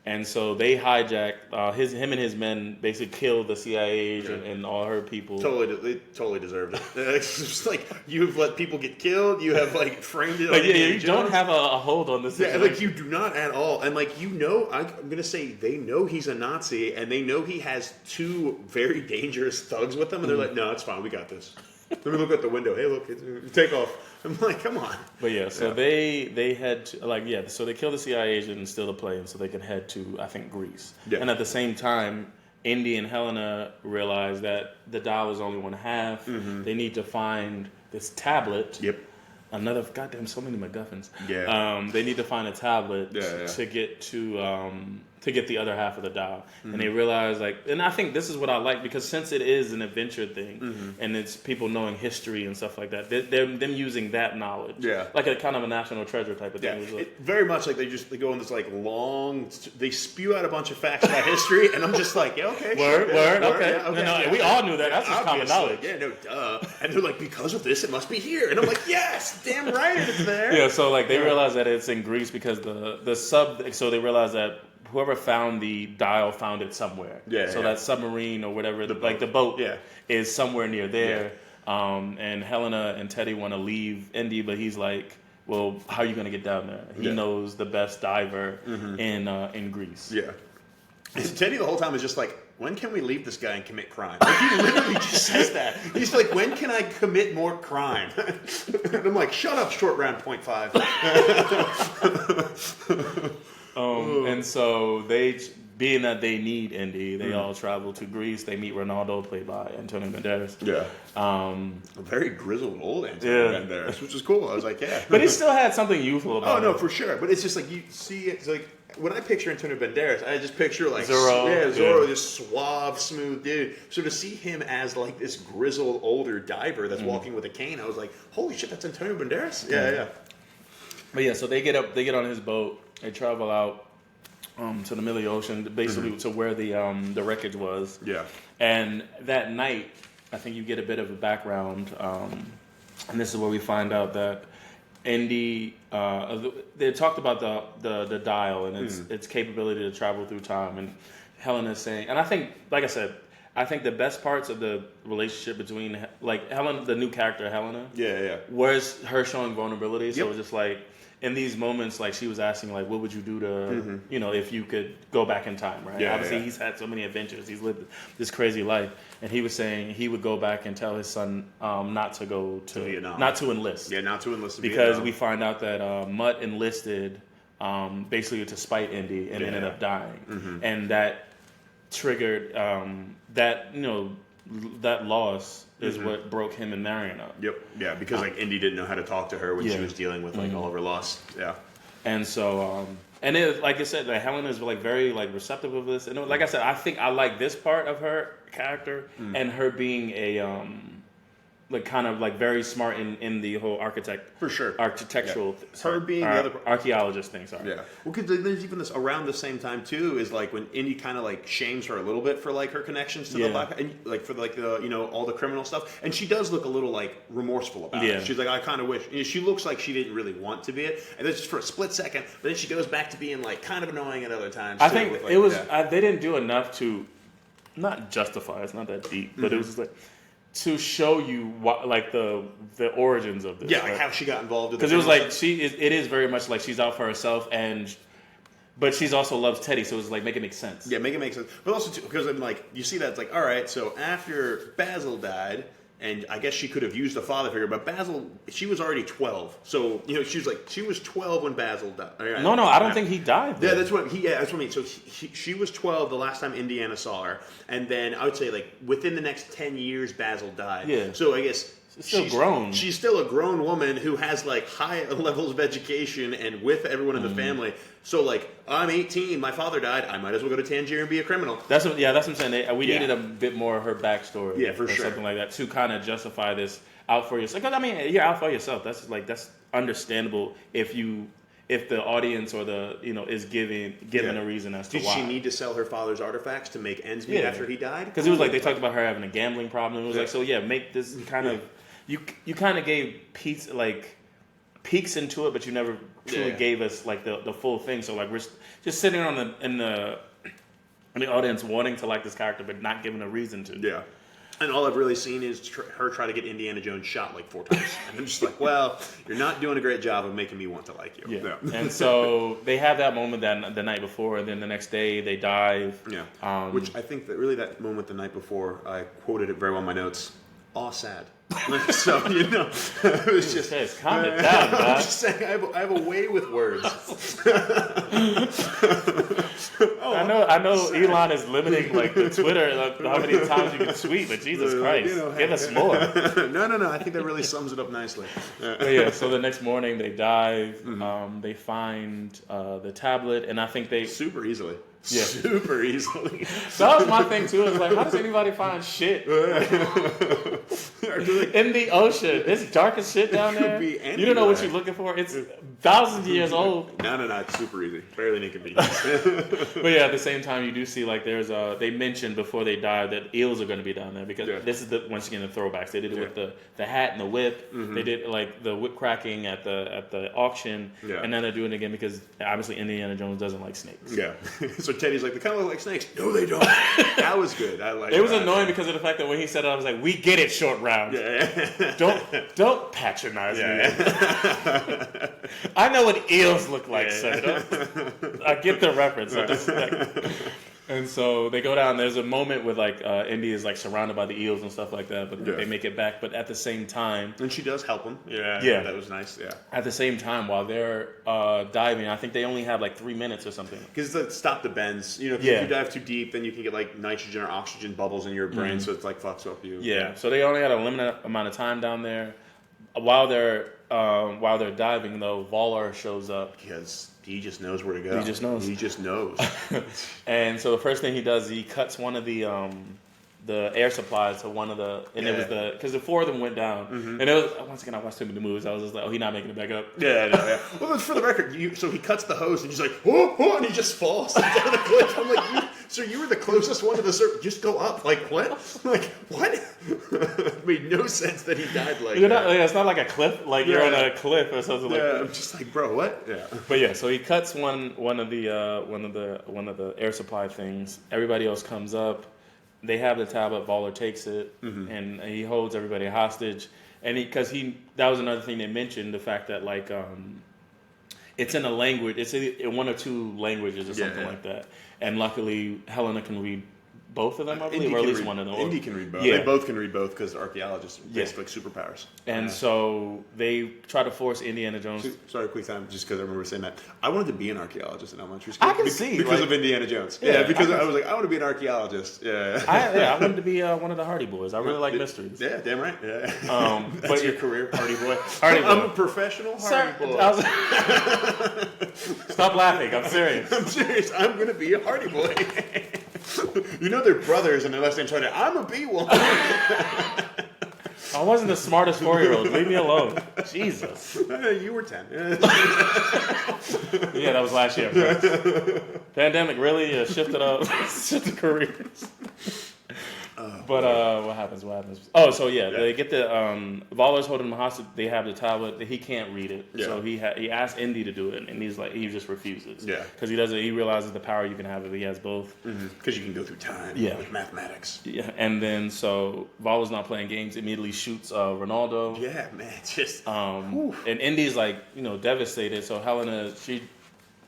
And so they hijacked him and his men basically killed the CIA agent and all her people. They totally deserved it. It's just like you've let people get killed. You have like framed it. Like, you don't have a hold on this. Yeah, like you do not at all. And like I'm gonna say they know he's a Nazi, and they know he has two very dangerous thugs with him, and they're like, no, it's fine, we got this. Let me look out the window. Hey, look, take off. I'm like, come on. But yeah, so they had to, so they killed the CIA agent and steal the plane so they could head to, I think, Greece. Yeah. And at the same time, Indy and Helena realized that the dial was only one half. Mm-hmm. They need to find this tablet. Yep. Another goddamn so many MacGuffins. Yeah. They need to find a tablet to get to get the other half of the dial. Mm-hmm. And they realize and I think this is what I like, because since it is an adventure thing and it's people knowing history and stuff like that, they're them using that knowledge. Yeah. Like a kind of a national treasure type of thing. Yeah. Very much like they go on this like long, they spew out a bunch of facts about history, and I'm just like, yeah, okay. Word, okay. Yeah, okay. No, we all knew that. That's just common knowledge. Yeah, no, duh. And they're like, because of this, it must be here. And I'm like, yes, damn right it's there. Yeah, so like they realize that it's in Greece because so they realize that whoever found the dial found it somewhere. Yeah. So that submarine or whatever, the boat is somewhere near there. Yeah. And Helena and Teddy want to leave Indy, but he's like, well, how are you going to get down there? He knows the best diver in Greece. Yeah. And Teddy the whole time is just like, when can we leave this guy and commit crime? Like, he literally just says that. He's like, when can I commit more crime? And I'm like, shut up, short round 0.5. And so being that they need Indy, they all travel to Greece. They meet Ronaldo, played by Antonio Banderas. Yeah. A very grizzled old Antonio Banderas, which is cool. I was like, yeah. But he still had something youthful about him. Oh, no, for sure. But it's just like, you see, it's like, when I picture Antonio Banderas, I just picture like Zorro, this suave, smooth dude. So to see him as like this grizzled older diver that's walking with a cane, I was like, holy shit, that's Antonio Banderas? Yeah. But yeah, so they get on his boat, they travel out to the middle of the ocean, basically to where the wreckage was. Yeah. And that night, I think you get a bit of a background, and this is where we find out that Indy, they talked about the dial and its capability to travel through time, and Helena's saying, and I think, like I said, I think the best parts of the relationship between like Helena, the new character Helena, was her showing vulnerability. So it was just like in these moments, like she was asking, like, what would you do to, if you could go back in time, right? Yeah, obviously, he's had so many adventures. He's lived this crazy life, and he was saying he would go back and tell his son not to go to Vietnam, not to enlist. Yeah, not to enlist because Vietnam. We find out that Mutt enlisted basically to spite Indy and ended up dying, and that triggered that loss is what broke him and Marion up. Yep. Yeah, because like Indy didn't know how to talk to her when she was dealing with like all of her loss. Yeah. And so and it, like I said, like Helena is like very like receptive of this. And like I said, I think I like this part of her character and her being a like kind of like very smart in the whole architectural her being the other archaeologist thing. Sorry. Yeah. Well, because there's even this around the same time too is like when Indy kind of like shames her a little bit for like her connections to the black and like for like the all the criminal stuff, and she does look a little like remorseful about it. She's like, I kind of wish. She looks like she didn't really want to be it, and then just for a split second, but then she goes back to being like kind of annoying at other times. I think it was they didn't do enough to not justify. It's not that deep, but it was just like. To show you what, like the origins of this, like how she got involved. Because it was like it is very much like she's out for herself, but she's also loves Teddy, so it's like make it make sense. Yeah, make it make sense. But also because I'm like you see that it's like all right, so after Basil died, and I guess she could have used a father figure, but Basil, she was already 12, so she was 12 when Basil died. Right? No, I don't think he died. Then. Yeah, that's what I mean. So she was 12 the last time Indiana saw her, and then I would say like within the next 10 years, Basil died. Yeah. So I guess. She's grown. She's still a grown woman who has like high levels of education and with everyone in the family. So like I'm 18, my father died. I might as well go to Tangier and be a criminal. That's what I'm saying. We needed a bit more of her backstory. Yeah, for sure. Something like that to kind of justify this out for yourself. Because I mean, you're out for yourself. That's understandable if the audience or the is given a reason as to why. Did she need to sell her father's artifacts to make ends meet after he died? Because it was like they talked about her having a gambling problem. It was like, so make this kind of you kind of gave Pete like peeks into it, but you never truly gave us like the full thing. So like we're just sitting on in the audience wanting to like this character, but not given a reason to. Yeah. And all I've really seen is her try to get Indiana Jones shot like 4 times. And I'm just like, well, you're not doing a great job of making me want to like you. Yeah. And so they have that moment the night before, and then the next day they dive. Yeah. Which I think that really that moment the night before, I quoted it very well in my notes. Aw, sad. So, you know, it was just... Hey, calm it down, I'm just saying, I have a way with words. I know Elon is limiting, like, the Twitter, like, how many times you can tweet, but Jesus Christ, you know, give us more. No, I think that really sums it up nicely. But yeah, so the next morning they dive, they find the tablet, and I think they... Super easily. Yeah. Super easily. That was my thing too. Is like, how does anybody find shit in the ocean? It's dark as shit down there. You don't know what you're looking for. It's thousands of years old. No, it's super easy. Fairly inconvenient. But yeah, at the same time, you do see like they mentioned before they died that eels are going to be down there because this is once again the throwbacks. They did it with the hat and the whip. They did like the whip cracking at the auction, and then they're doing it again because obviously Indiana Jones doesn't like snakes. Yeah. So Teddy's like, they kind of look like snakes. No, they don't. That was good. I like. It was annoying because of the fact that when he said it, I was like, "We get it, short round. Yeah. Don't patronize me. I know what eels look like, sir. I get the reference. And so they go down. There's a moment with like Indy is like surrounded by the eels and stuff like that, but they make it back. But at the same time, and she does help them. Yeah, that was nice. Yeah. At the same time, while they're diving, I think they only have like 3 minutes or something. Because to stop the bends, you know, if you dive too deep, then you can get like nitrogen or oxygen bubbles in your brain, so it's like fucks up you. Yeah. So they only had a limited amount of time down there. While they're diving, though, Voller shows up because he just knows where to go. He just knows. And so the first thing he does, he cuts one of the air supplies to one of the, and it was because the 4 of them went down, and it was once again I watched too many movies. I was just like, oh, he's not making it back up. Yeah. Well, for the record, so he cuts the hose and he's like, oh, and he just falls down the cliff. I'm like, so you were the closest one to the surface. Just go up. Like what? Like what? It made no sense that he died like that. It's not like a cliff. Like you're on a cliff or something like that. I'm just like, bro, what? Yeah. But yeah, so he cuts one of the air supply things. Everybody else comes up. They have the tablet. Voller takes it, and he holds everybody hostage. And that was another thing they mentioned, the fact that like it's in a language, it's in 1 or 2 languages or something like that. And luckily, Helena can read both of them, I believe, or at least one of them. Indy can read both. Yeah. They both can read both because archaeologists basically superpowers. And so they try to force Indiana Jones. Sorry, quick time, just because I remember saying that. I wanted to be an archaeologist in elementary school. I can see. Because of Indiana Jones. Yeah, because I was like, I want to be an archaeologist. Yeah. I wanted to be one of the Hardy Boys. I really like mysteries. Yeah, damn right. Yeah. That's your career, Hardy Boy. Hardy Boy. I'm a professional Hardy Boy. Stop laughing. I'm serious. I'm going to be a Hardy Boy. You know they're brothers and their last name's Hardy. I'm a B1. I wasn't the smartest 4-year-old. Leave me alone. Jesus. You were 10. Yeah, that was last year. Pandemic really shifted careers. But what happens? Oh, so they get the Voller's holding him hostage. They have the tablet. He can't read it, so he asked Indy to do it, and he just refuses. Yeah, because he realizes the power you can have if he has both. Because you can go through time. With mathematics. Yeah, and then so Voller's not playing games. Immediately shoots Ronaldo. Yeah, man, just and Indy's like devastated. So Helena she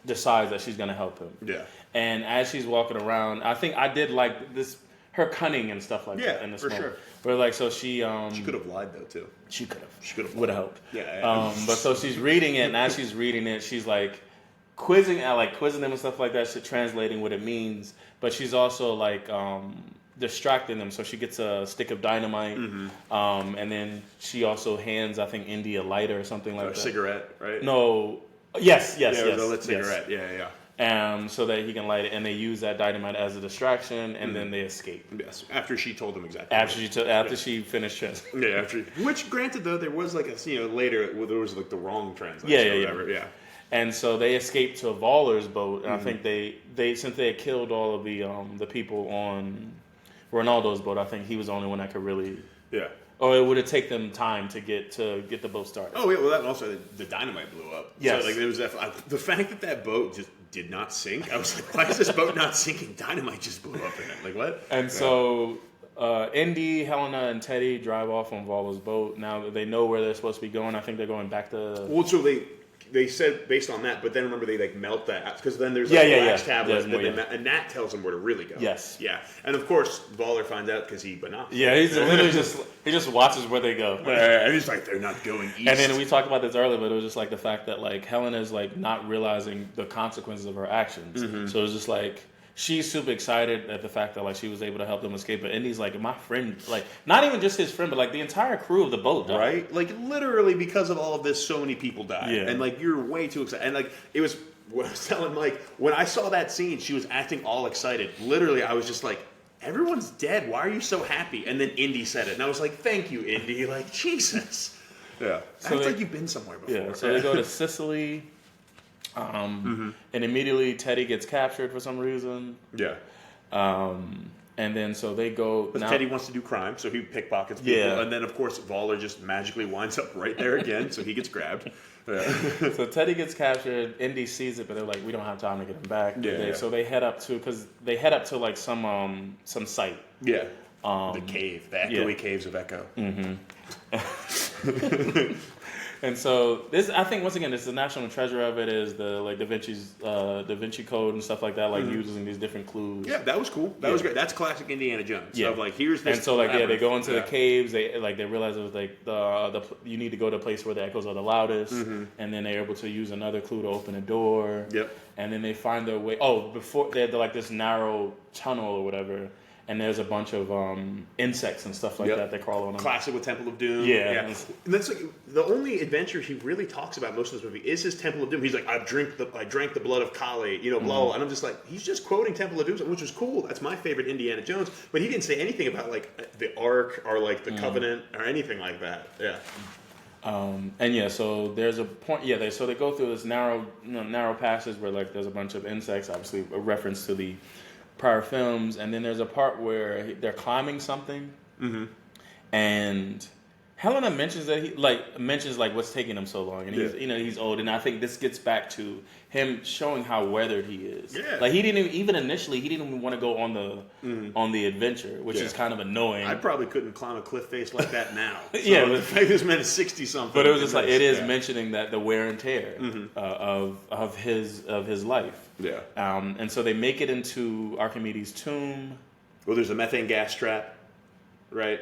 decides that she's gonna help him. Yeah, and as she's walking around, I think I did like this. Her cunning and stuff like that in this moment. Sure. But like, so she could have lied though too. She could have. Would have helped. Yeah. But so she's reading it, and as she's reading it, she's like quizzing them and stuff like that. She's translating what it means, but she's also like distracting them. So she gets a stick of dynamite, and then she also hands, I think, Indy a lighter or something like that. A cigarette, right? No. Yes. Yeah, a lit cigarette. Yeah. So that he can light it, and they use that dynamite as a distraction, and then they escape. Yes, after she told them exactly. After she finished translating. Yeah, which granted though there was like later there was like the wrong translation. Yeah. And so they escaped to Voller's boat, and I think they since they had killed all of the people on Ronaldo's boat, I think he was the only one that could really Or it would have taken them time to get the boat started. Oh, yeah, well, that also, the dynamite blew up. Yes. So, like, there was the fact that boat just did not sink, I was like, why is this boat not sinking? Dynamite just blew up in it. Like, what? And so, Indy, Helena, and Teddy drive off on Vala's boat. Now they know where they're supposed to be going. I think they're going back to... Well, so they said based on that, but then remember they like melt that because then there's like a wax tablet and that tells them where to really go. Yes. Yeah. And of course, Voller finds out because he binoculars. Yeah, he's literally just watches where they go. And he's like, they're not going east. And then we talked about this earlier, but it was just like the fact that like Helena's like not realizing the consequences of her actions. Mm-hmm. So it was just like she's super excited at the fact that like she was able to help them escape. But Indy's like, my friend, like not even just his friend, but like the entire crew of the boat died. Right? Like literally because of all of this, so many people died. Yeah. And like you're way too excited. And like it was what I was telling Mike, when I saw that scene, she was acting all excited. Literally, I was just like, everyone's dead. Why are you so happy? And then Indy said it. And I was like, thank you, Indy. Like, Jesus. Yeah. So it's like you've been somewhere before. Yeah. So they go to Sicily. And immediately Teddy gets captured for some reason. Yeah. And then so they go. Because Teddy wants to do crime, so he pickpockets people. Yeah. And then, of course, Voller just magically winds up right there again, so he gets grabbed. Yeah. So Teddy gets captured. Indy sees it, but they're like, we don't have time to get him back. Yeah. So they head up to like some site. Yeah. The cave, the echoey caves of Echo. Mm-hmm. And so this, I think, once again, this is the national treasure of it is the like Da Vinci Code and stuff like that, like using these different clues. Yeah, that was cool. That was great. That's classic Indiana Jones. Yeah, so like here's this. And so like they go into the caves. They realize it was like the you need to go to a place where the echoes are the loudest, and then they're able to use another clue to open a door. Yep. And then they find their way. Oh, before they had like this narrow tunnel or whatever. And there's a bunch of insects and stuff like that that crawl on them. Classic with Temple of Doom. Yeah. And that's like the only adventure he really talks about most of this movie is his Temple of Doom. He's like, I drank the blood of Kali, blah, blah. And I'm just like, he's just quoting Temple of Doom, which was cool. That's my favorite Indiana Jones. But he didn't say anything about like the Ark or like the Covenant or anything like that. Yeah. So there's a point. Yeah, so they go through this narrow passage where like there's a bunch of insects, obviously a reference to the prior films, and then there's a part where they're climbing something, and Helena mentions that he mentions what's taking him so long, and he's old, and I think this gets back to him showing how weathered he is. Yeah, like he didn't even want to go on the adventure, which is kind of annoying. I probably couldn't climb a cliff face like that now. So yeah, the fact this man is 60 something. But it was just like it is mentioning that the wear and tear of his life. Yeah. And so they make it into Archimedes' tomb. Well, there's a methane gas trap, right?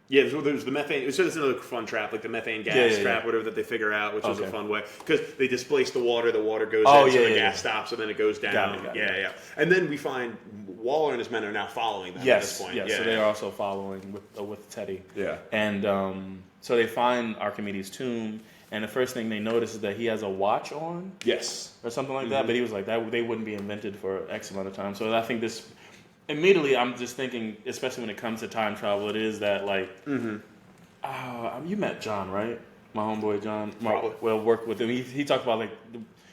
Yeah, there's the methane. So there's another fun trap, like the methane gas trap, whatever that they figure out, which is a fun way because they displace the water. The water goes in, so the gas stops, and then it goes down. Got it. And then we find Waller and his men are now following them at this point. So they are also following with Teddy. Yeah. And so they find Archimedes' tomb. And the first thing they notice is that he has a watch on. Yes. Or something like that. But he was like, that they wouldn't be invented for X amount of time. So I think this, immediately I'm just thinking, especially when it comes to time travel, it is that like, you met John, right? My homeboy John. Well, worked with him. He talked about like,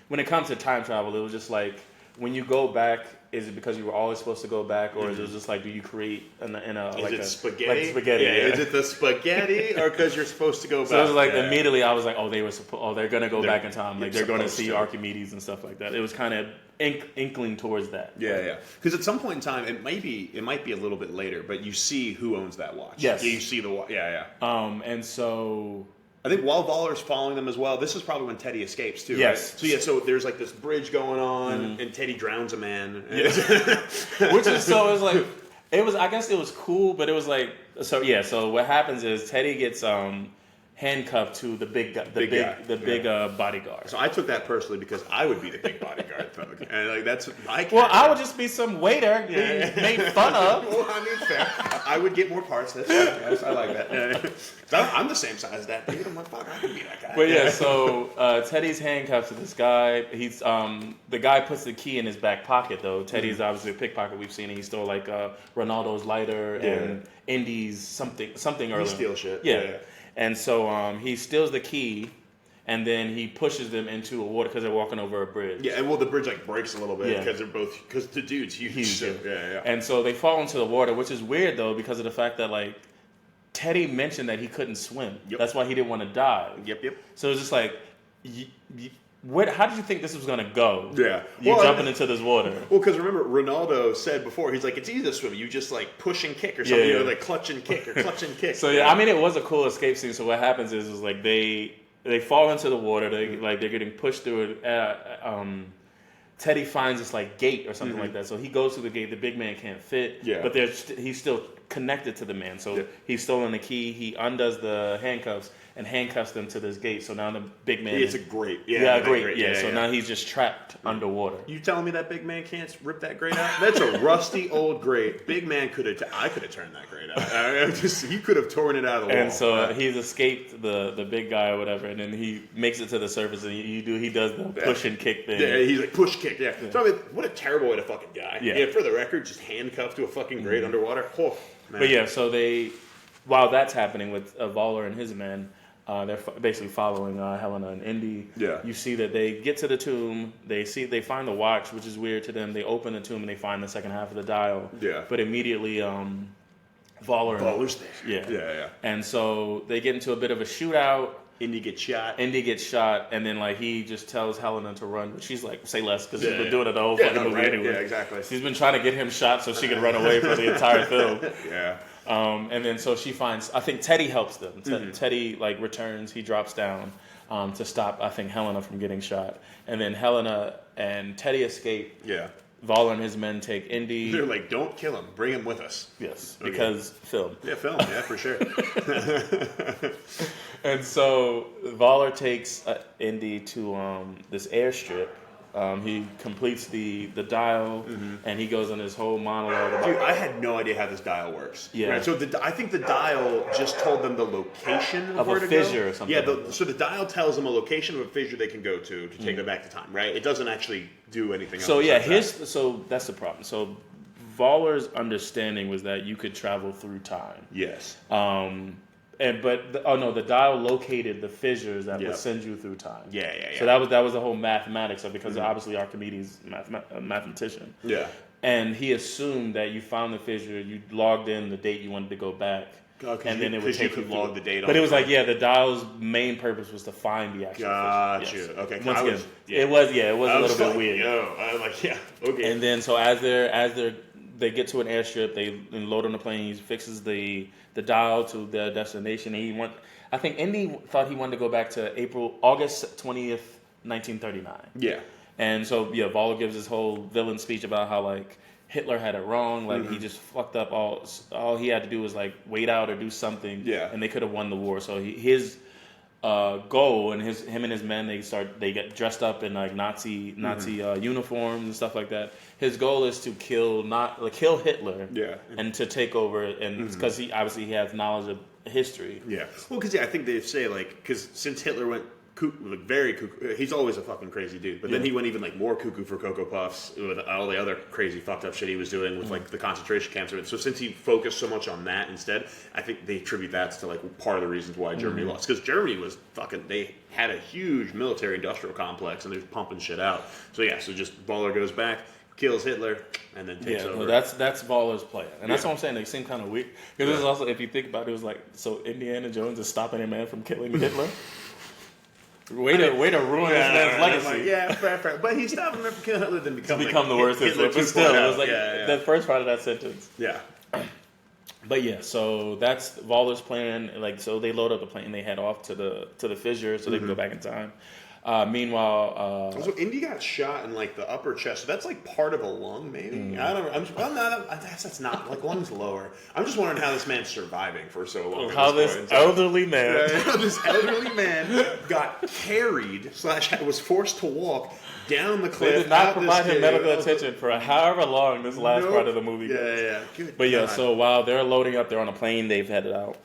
when it comes to time travel, it was just like, when you go back, is it because you were always supposed to go back, or is it just like, do you create spaghetti? Like spaghetti. Yeah. Is it the spaghetti, or because you're supposed to go back? So it was like immediately I was like, they're gonna go back in time, like they're gonna see Archimedes and stuff like that. It was kind of inkling towards that. Yeah. Because at some point in time, it might be a little bit later, but you see who owns that watch. Yes. Yeah, you see the watch. Yeah. And so. I think while Voller's following them as well, this is probably when Teddy escapes too. Yes. Right? So there's like this bridge going on, and Teddy drowns a man. Which is I guess it was cool, but it was like so what happens is Teddy gets handcuffed to the big bodyguard. So I took that personally because I would be the big bodyguard thug, and like that's my character. Well, I would just be some waiter being made fun of. Well, I mean, fair. I would get more parts. That's fair. Yes, I like that. I'm the same size as that dude. I'm like, fuck, I can be that guy. But so Teddy's handcuffed to this guy. He's the guy puts the key in his back pocket though. Teddy's obviously a pickpocket. We've seen it. He stole like Ronaldo's lighter and Indy's something earlier. He steals shit. Yeah. And so he steals the key, and then he pushes them into a water because they're walking over a bridge. Yeah, and the bridge like breaks a little bit because the dude's huge. And so they fall into the water, which is weird though because of the fact that like Teddy mentioned that he couldn't swim. Yep. That's why he didn't want to dive. Yep. So it's just like, how did you think this was going to go? Yeah. You jumping into this water. Well, because remember, Ronaldo said before, he's like, it's easy to swim. You just like push and kick or something. Yeah. You know, like clutch and kick or clutch and kick. So yeah, I mean, it was a cool escape scene. So what happens is like they fall into the water. They're getting pushed through it. Teddy finds this like gate or something like that. So he goes through the gate. The big man can't fit. Yeah. But he's still connected to the man. So he's stolen the key. He undoes the handcuffs and handcuffs them to this gate. So now the big man. It's a grate. Grate. Yeah. So now he's just trapped underwater. You telling me that big man can't rip that grate out? That's a rusty old grate. Big man could have. I could have turned that grate out. He could have torn it out of the wall. And so he's escaped the big guy or whatever, and then he makes it to the surface, and he does the push and kick thing. Yeah, he's like push kick. Yeah. So I mean, what a terrible way to fucking die. Yeah. For the record, just handcuffed to a fucking grate underwater. Oh, man. But yeah, so while that's happening with Voller and his men. They're basically following Helena and Indy. Yeah. You see that they get to the tomb. They find the watch, which is weird to them. They open the tomb and they find the second half of the dial. Yeah. But immediately, Voller's there. Yeah. And so they get into a bit of a shootout. Indy gets shot, and then like he just tells Helena to run, but she's like, say less, because she's been doing it the whole fucking movie anyway. Yeah, exactly. She's been trying to get him shot so she could run away for the entire film. Yeah. And then so she finds, I think Teddy helps them. Teddy like returns, he drops down to stop, I think, Helena from getting shot. And then Helena and Teddy escape. Yeah. Voller and his men take Indy. They're like, don't kill him, bring him with us. Yes, because film. Yeah, film, yeah, for sure. And so Voller takes Indy to this airstrip. He completes the dial, and he goes on his whole monologue. Dude, I had no idea how this dial works. Yeah. Right? So I think the dial just told them the location of where to fissure or something. Yeah. So the dial tells them a location of a fissure they can go to take them back to time. Right. It doesn't actually do anything else. So so that's the problem. So Voller's understanding was that you could travel through time. Yes. The dial located the fissures that would send you through time. Yeah. So that was the whole mathematics of it, because obviously Archimedes a mathematician. Yeah. And he assumed that you found the fissure, you logged in the date you wanted to go back, and then it would take you log the date. But it was like, the dial's main purpose was to find the actual fissure. Yes. Okay. Once again, it was a little bit weird. I'm like, okay. And then so as they get to an airstrip, they load on the plane. He fixes the dial to their destination. I think Indy thought he wanted to go back to August 20th, 1939. Yeah. And so Voller gives his whole villain speech about how like Hitler had it wrong. Like he just fucked up. All he had to do was like wait out or do something. Yeah. And they could have won the war. So his goal, and him and his men, they get dressed up in like Nazi uniforms and stuff like that. His goal is to kill Hitler, and to take over, and because he has knowledge of history. Yeah, well, because I think they say because since Hitler went very cuckoo, he's always a fucking crazy dude, but then he went even like more cuckoo for Cocoa Puffs with all the other crazy fucked up shit he was doing with like the concentration camps. So since he focused so much on that instead, I think they attribute that to like part of the reasons why Germany lost, because Germany was they had a huge military industrial complex and they're pumping shit out. So just Voller goes back, kills Hitler, and then takes over. No, that's Voller's plan, and that's what I'm saying. They seem kind of weak, because this is also, if you think about it, it was like, so Indiana Jones is stopping a man from killing Hitler. Way to ruin this man's legacy. Fair. But he stopped him from killing Hitler, then become the worst Hitler. But still, it was like the first part of that sentence. Yeah. But so that's Voller's plan. Like, so they load up the plane, they head off to the fissure, so they can go back in time. Meanwhile, so Indy got shot in like the upper chest. So that's like part of a lung, maybe. I don't know. That's not like lungs lower. I'm just wondering how this man's surviving for so long. How this elderly man, got carried / was forced to walk down the cliff. They did not provide him medical attention for however long this last part of the movie goes. Good but God. So while they're loading up, they're on a plane. They've headed out.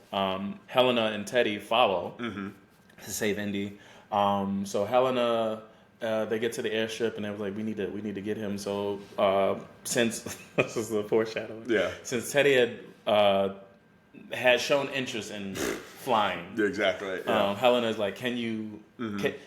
Helena and Teddy follow to save Indy. So Helena, they get to the airstrip and they were like, we need to get him. So since this is the foreshadowing, since Teddy had had shown interest in flying. Yeah, exactly. Yeah. Helena's like, can you...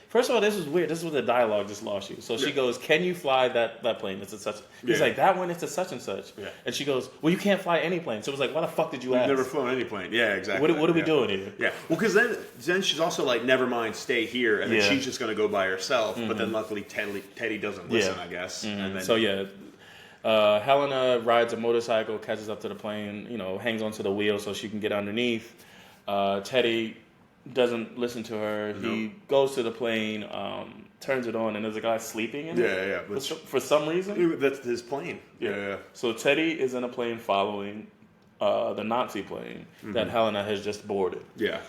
First of all, this was weird. This is what the dialogue just lost you. So she goes, can you fly that plane? It's a such... He's like, that one, it's a such and such. Yeah. And she goes, well, you can't fly any plane. So it was like, why the fuck did you ask? I've never flown any plane. Yeah, exactly. What are we doing here? Yeah. Well, because then she's also like, never mind, stay here. And then she's just going to go by herself. But then luckily Teddy doesn't listen, I guess. And then, so Helena rides a motorcycle, catches up to the plane, hangs onto the wheel so she can get underneath. Teddy doesn't listen to her. Nope. He goes to the plane, turns it on, and there's a guy sleeping in it. Yeah. For some reason. That's his plane. Yeah. So Teddy is in a plane following the Nazi plane that Helena has just boarded. Yeah.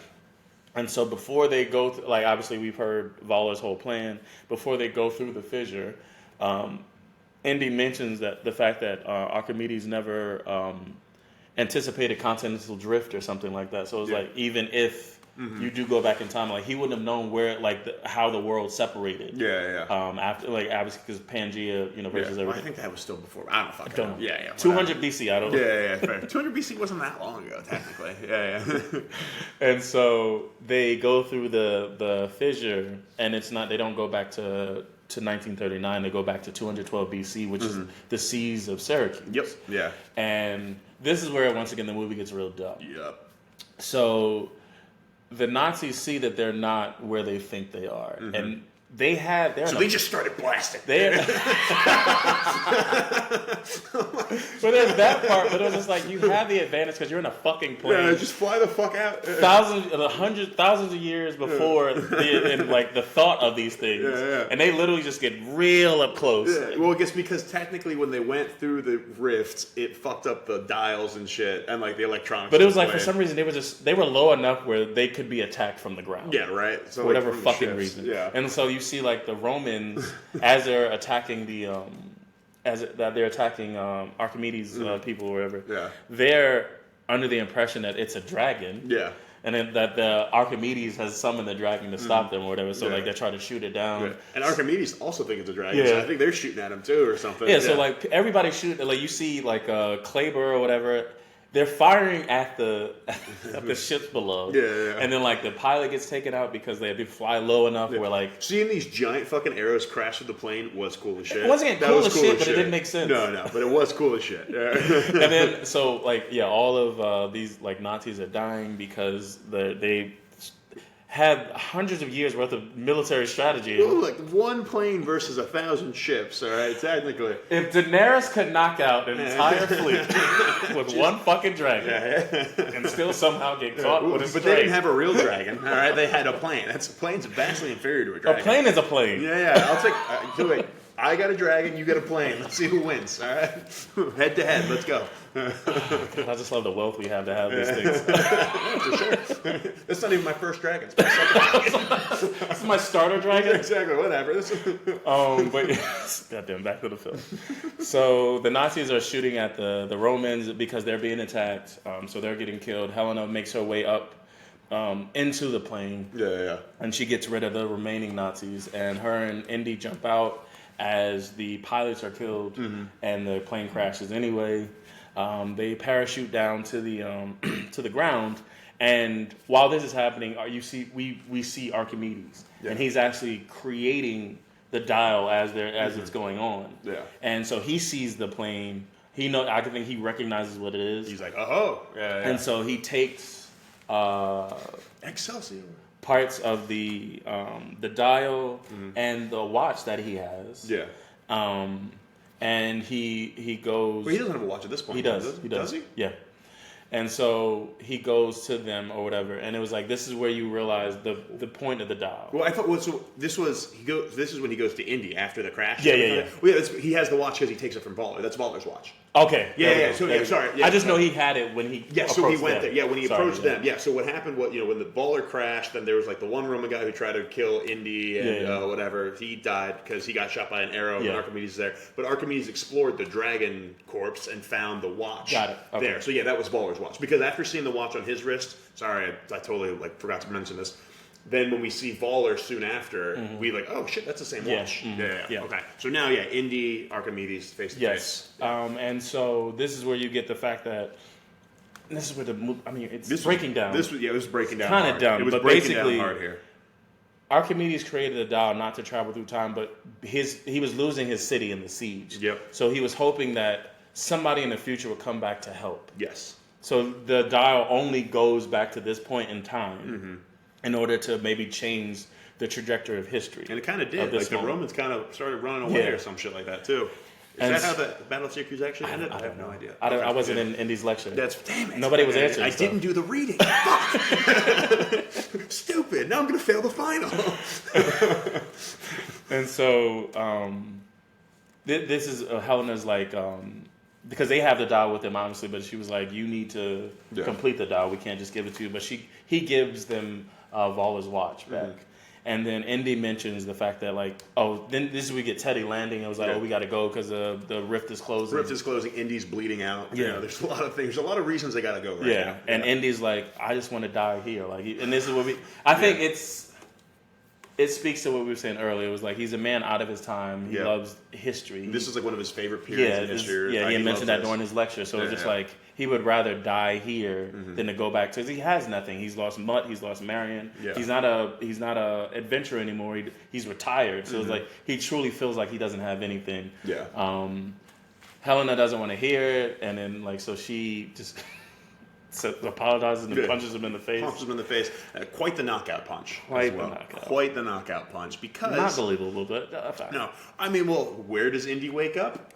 And so before they go, obviously we've heard Waller's whole plan. Before they go through the fissure, Indy mentions that the fact that Archimedes never anticipated continental drift or something like that. So it was like, even if you do go back in time, like he wouldn't have known where, how the world separated. Yeah. After, obviously, because Pangea, versus everything. Well, I think that was still before. I don't fucking know. Yeah. 200 BC. I don't know. Yeah. Fair. 200 BC wasn't that long ago, technically. Yeah. And so they go through the fissure, and it's not. They don't go back to 1939. They go back to 212 BC, which is the seas of Syracuse. Yep. Yeah. And this is where, once again, the movie gets real dumb. Yep. So the Nazis see that they're not where they think they are, and they just started blasting. But there's that part, but it was just like, you have the advantage because you're in a fucking plane. Yeah, just fly the fuck out. Thousands of years before the thought of these things. Yeah. And they literally just get real up close. Yeah. Well, I guess because technically when they went through the rifts, it fucked up the dials and shit and the electronics. But it was like, for some reason, they were low enough where they could be attacked from the ground. Yeah, right. So for whatever fucking reason. Yeah. And so you see the Romans as they're attacking Archimedes people or whatever. Yeah. They're under the impression that it's a dragon. Yeah. And then that the Archimedes has summoned the dragon to stop them or whatever. So they try to shoot it down. Yeah. And Archimedes also think it's a dragon. Yeah. So I think they're shooting at him too or something. Yeah. So everybody's shooting. You see Kleber or whatever. They're firing at the ships below. Yeah. And then the pilot gets taken out because they fly low enough where seeing these giant fucking arrows crash with the plane was cool as shit. It wasn't cool as shit, but it didn't make sense. No, but it was cool as shit. Yeah. And then all of these Nazis are dying because they had hundreds of years worth of military strategy. Well, one plane versus 1,000 ships, all right, technically. If Daenerys could knock out an entire fleet with one fucking dragon and still somehow get caught with a string. But they didn't have a real dragon, all right? They had a plane. A plane's vastly inferior to a dragon. A plane is a plane. Yeah, I'll take... I got a dragon, you got a plane. Let's see who wins, all right? Head to head, let's go. I just love the wealth we have to have these things. For sure. That's not even my first dragon. This is my starter dragon? Exactly, whatever. But goddamn, back to the film. So the Nazis are shooting at the Romans because they're being attacked. So they're getting killed. Helena makes her way up into the plane. Yeah. And she gets rid of the remaining Nazis. And her and Indy jump out as the pilots are killed and the plane crashes anyway. They parachute down to the ground, and while this is happening, we see Archimedes, and he's actually creating the dial as it's going on. Yeah. And so he sees the plane. I think he recognizes what it is. He's like, oh, yeah. And so he takes Excelsior. Parts of the dial and the watch that he has. Yeah. And he goes... Well, he doesn't have a watch at this point. He does. Does he? Yeah. And so he goes to them or whatever, and it was this is where you realize the point of the dial. Well, I thought this is when he goes to Indy after the crash. Yeah. Well, he has the watch because he takes it from Waller. That's Waller's watch. Okay. Yeah. Sorry. Yeah, I just know he had it when he. Yeah. So he went there. Yeah. When he approached them. Yeah. So what happened? When the Waller crashed, then there was the one Roman guy who tried to kill Indy and whatever. He died because he got shot by an arrow. And Archimedes is there, but Archimedes explored the dragon corpse and found the watch. Got it. Okay. There. So that was Waller's watch, because after seeing the watch on his wrist, sorry, I totally forgot to mention this. Then when we see Waller soon after, we oh shit, that's the same watch. Yeah. Okay. So now, Indy, Archimedes, face to face. And so this is where you get the fact that this is where it's breaking down. It was breaking down kind of hard. dumb. It was but breaking basically, down hard here. Archimedes created a dial not to travel through time, but he was losing his city in the siege. Yep. So he was hoping that somebody in the future would come back to help. Yes. So the dial only goes back to this point in time in order to maybe change the trajectory of history. And it kind of did. Like the Romans kind of started running away or some shit like that too. Is that how the Battle of Syracuse actually ended? I have no idea. I wasn't in Indy's lecture. Damn it. Nobody was answering. I didn't do the reading. Fuck. Stupid. Now I'm going to fail the final. And so this is Helena's like, because they have the dial with them, obviously, but she was like, you need to complete the dial. We can't just give it to you. But he gives them Vala's watch back. And then Indy mentions the fact that, like, then this is we get Teddy landing. It was like, we got to go because the rift is closing. Rift is closing. Indy's bleeding out. Yeah. You know, there's a lot of things. There's a lot of reasons they got to go right now. And Indy's like, I just want to die here. Like, and this is what I think it speaks to what we were saying earlier. It was like he's a man out of his time. He loves history. This is like one of his favorite periods in history. Yeah, he mentioned that during his lecture. So it's just like he would rather die here than to go back because he has nothing. He's lost Mutt. He's lost Marion. Yeah. He's not a adventurer anymore. He's retired. So it's like he truly feels like he doesn't have anything. Yeah. Helena doesn't want to hear it, and then like so she just. So apologizes and punches him in the face. Punches him in the face. Quite the knockout punch. Quite the knockout punch. Because not believable, but no. I mean, well, where does Indy wake up?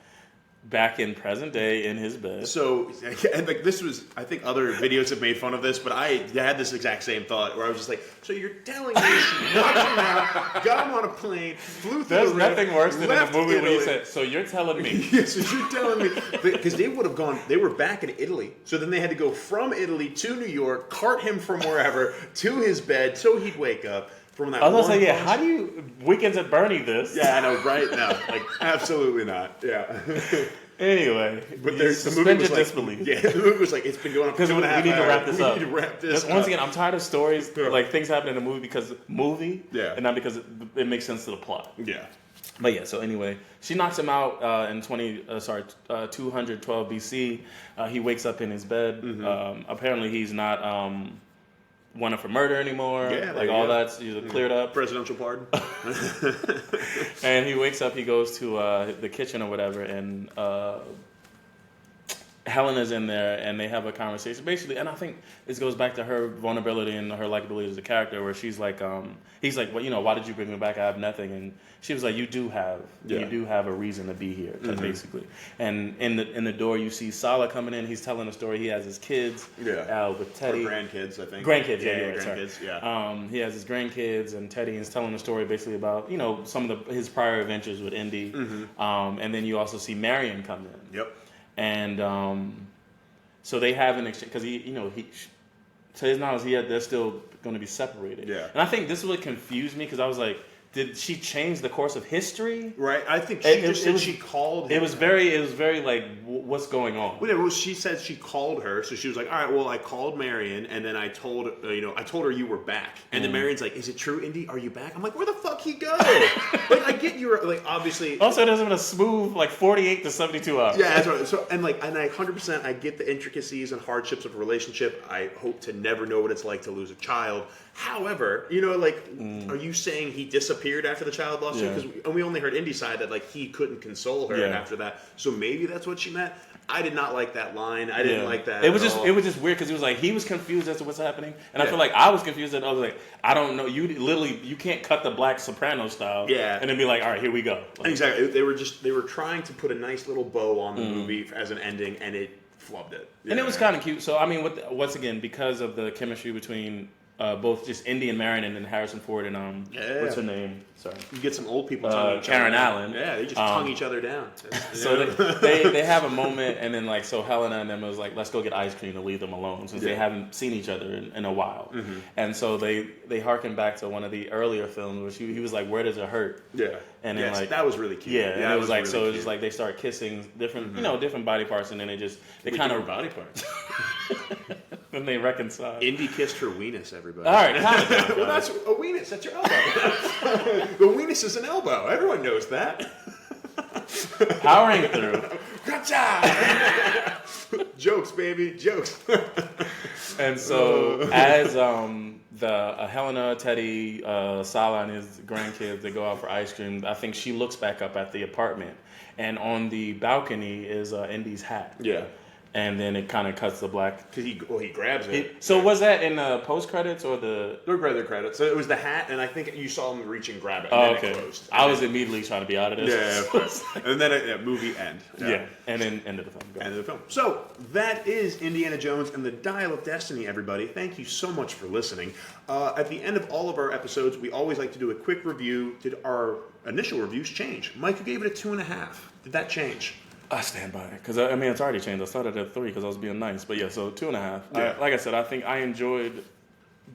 Back in present day in his bed. So, and like this was, I think other videos have made fun of this, but I had this exact same thought where I was just like, so you're telling me she knocked him out, got him on a plane, flew through There's the rift, nothing worse than in a movie Italy. where you said, so you're telling me. Yeah, so you're telling me. Because they would have gone, they were back in Italy. So then they had to go from Italy to New York, cart him from wherever to his bed so he'd wake up. From that I was going to say, how do you, Weekends at Bernie this? Yeah, I know, right? No, like, absolutely not. Yeah. Anyway, but the movie was like, disbelief. Yeah, the movie was like, it's been going on for 2.5 hours. We need to wrap this up. We need to wrap this up. Once again, I'm tired of stories, like things happen in a movie because and not because it makes sense to the plot. Yeah. But yeah, so anyway, she knocks him out in 212 BC. He wakes up in his bed. Apparently he's not wanted for murder anymore. Yeah, like all that's cleared up. Presidential pardon. And he wakes up, he goes to the kitchen or whatever, and Helena's in there, and they have a conversation. Basically, and I think this goes back to her vulnerability and her likability as a character, where she's like, he's like, well, why did you bring me back? I have nothing. And she was like, you do have a reason to be here, basically. And in the door, you see Sala coming in. He's telling a story. He has his kids with Teddy. Or grandkids, I think. Grandkids, grandkids, yeah. He has his grandkids, and Teddy is telling a story basically about, some of his prior adventures with Indy. And then you also see Marion come in. Yep. And so they have an exchange because to his knowledge, they're still going to be separated. Yeah. And I think this is what confused me because I was like, did she change the course of history? Right. I think she called him. It was very like, what's going on? Well, she said she called her, so she was like, all right, well, I called Marion, and then I told her you were back. And then Marion's like, is it true, Indy? Are you back? I'm like, where the fuck he go? Like, I get you're, like, obviously. Also, it hasn't been a smooth, like, 48 to 72 hours. Yeah, that's right. So, and I 100%, I get the intricacies and hardships of a relationship. I hope to never know what it's like to lose a child. However, are you saying he disappeared after the child lost him? Because we only heard Indy's side that like he couldn't console her after that. So maybe that's what she meant. I did not like that line. I didn't like that. It was just weird because he was like he was confused as to what's happening, and I feel like I was confused. And I was like, I don't know. You can't cut the Black Soprano style. Yeah, and then be like, all right, here we go. Like, exactly. They were trying to put a nice little bow on the movie as an ending, and it flubbed it. And it was kind of cute. So I mean, once again, because of the chemistry between both just Indy and Marion and then Harrison Ford and what's her name? Sorry, you get some old people tonguing each Karen other Allen. Yeah, they just tongue each other down. So they have a moment, and then like so Helena and them was like, let's go get ice cream to leave them alone since they haven't seen each other in a while. And so they harken back to one of the earlier films where he was like, where does it hurt? Yeah, and then like that was really cute. Yeah, and it was like really so it was like they start kissing different different body parts, and then they kind of body parts. Then they reconcile. Indy kissed her weenus, everybody. All right, calm down. Well, that's a weenus. That's your elbow. The weenus is an elbow. Everyone knows that. Powering through. Gotcha! Jokes, baby, jokes. And so as Helena, Teddy, Sala, and his grandkids, they go out for ice cream. I think she looks back up at the apartment, and on the balcony is Indy's hat. Yeah. And then it kind of cuts the black. Because he grabs it. So was that in the post credits or the? They're credits. So it was the hat, and I think you saw him reach and grab it. And then okay. It closed. I was immediately trying to be out of this. Yeah. And then movie end. Yeah. And then end of the film. End of the film. So that is Indiana Jones and the Dial of Destiny, everybody. Thank you so much for listening. At the end of all of our episodes, we always like to do a quick review. Did our initial reviews change? Mike, you gave it a 2.5. Did that change? I stand by it because I mean it's already changed. I started at 3 because I was being nice, but yeah, so 2.5. Yeah. Like I said, I think I enjoyed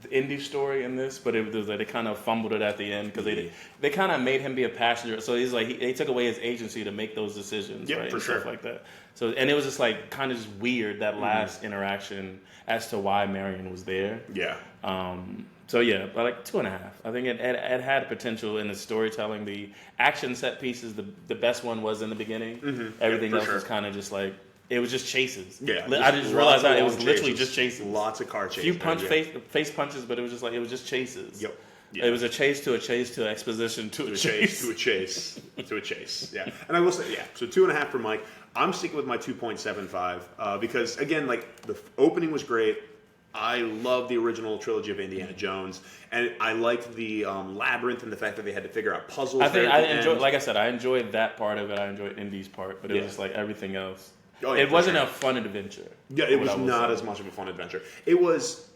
the Indy story in this, but it was like they kind of fumbled it at the end because they kind of made him be a passenger. So he's like they took away his agency to make those decisions, right? For and sure, stuff like that. So and it was just like kind of just weird that last interaction as to why Marion was there. Yeah. So yeah, but like 2.5. I think it had potential in the storytelling. The action set pieces, the best one was in the beginning. Mm-hmm. Everything else was kind of just like it was just chases. Yeah, I just realized that it was literally just chases. Lots of car chases. Few face punches, but it was just chases. Yep. Yeah. It was a chase to exposition to a chase. To a chase. Yeah. And I will say, yeah. So 2.5 for Mike. I'm sticking with my 2.75 because again, like the opening was great. I love the original trilogy of Indiana Jones, and I liked the labyrinth and the fact that they had to figure out puzzles. I think I enjoyed, like I said, I enjoyed that part of it. I enjoyed Indy's part, but it was just like everything else. Oh, yeah, it wasn't a fun adventure. Yeah, it was not as much of a fun adventure. It was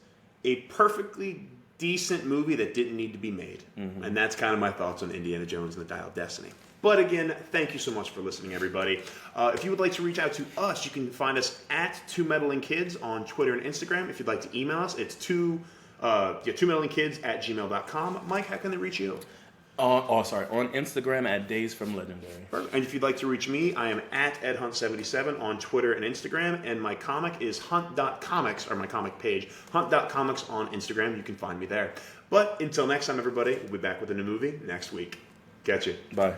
a perfectly decent movie that didn't need to be made, and that's kind of my thoughts on Indiana Jones and the Dial of Destiny. But again, thank you so much for listening, everybody. If you would like to reach out to us, you can find us at 2Meddling Kids on Twitter and Instagram. If you'd like to email us, it's 2MEddlingKids@gmail.com. Mike, how can they reach you? On Instagram at Days from Legendary. Perfect. And if you'd like to reach me, I am at EdHunt77 on Twitter and Instagram. And my comic is hunt.comics, or my comic page, hunt.comics on Instagram. You can find me there. But until next time, everybody, we'll be back with a new movie next week. Catch you. Bye.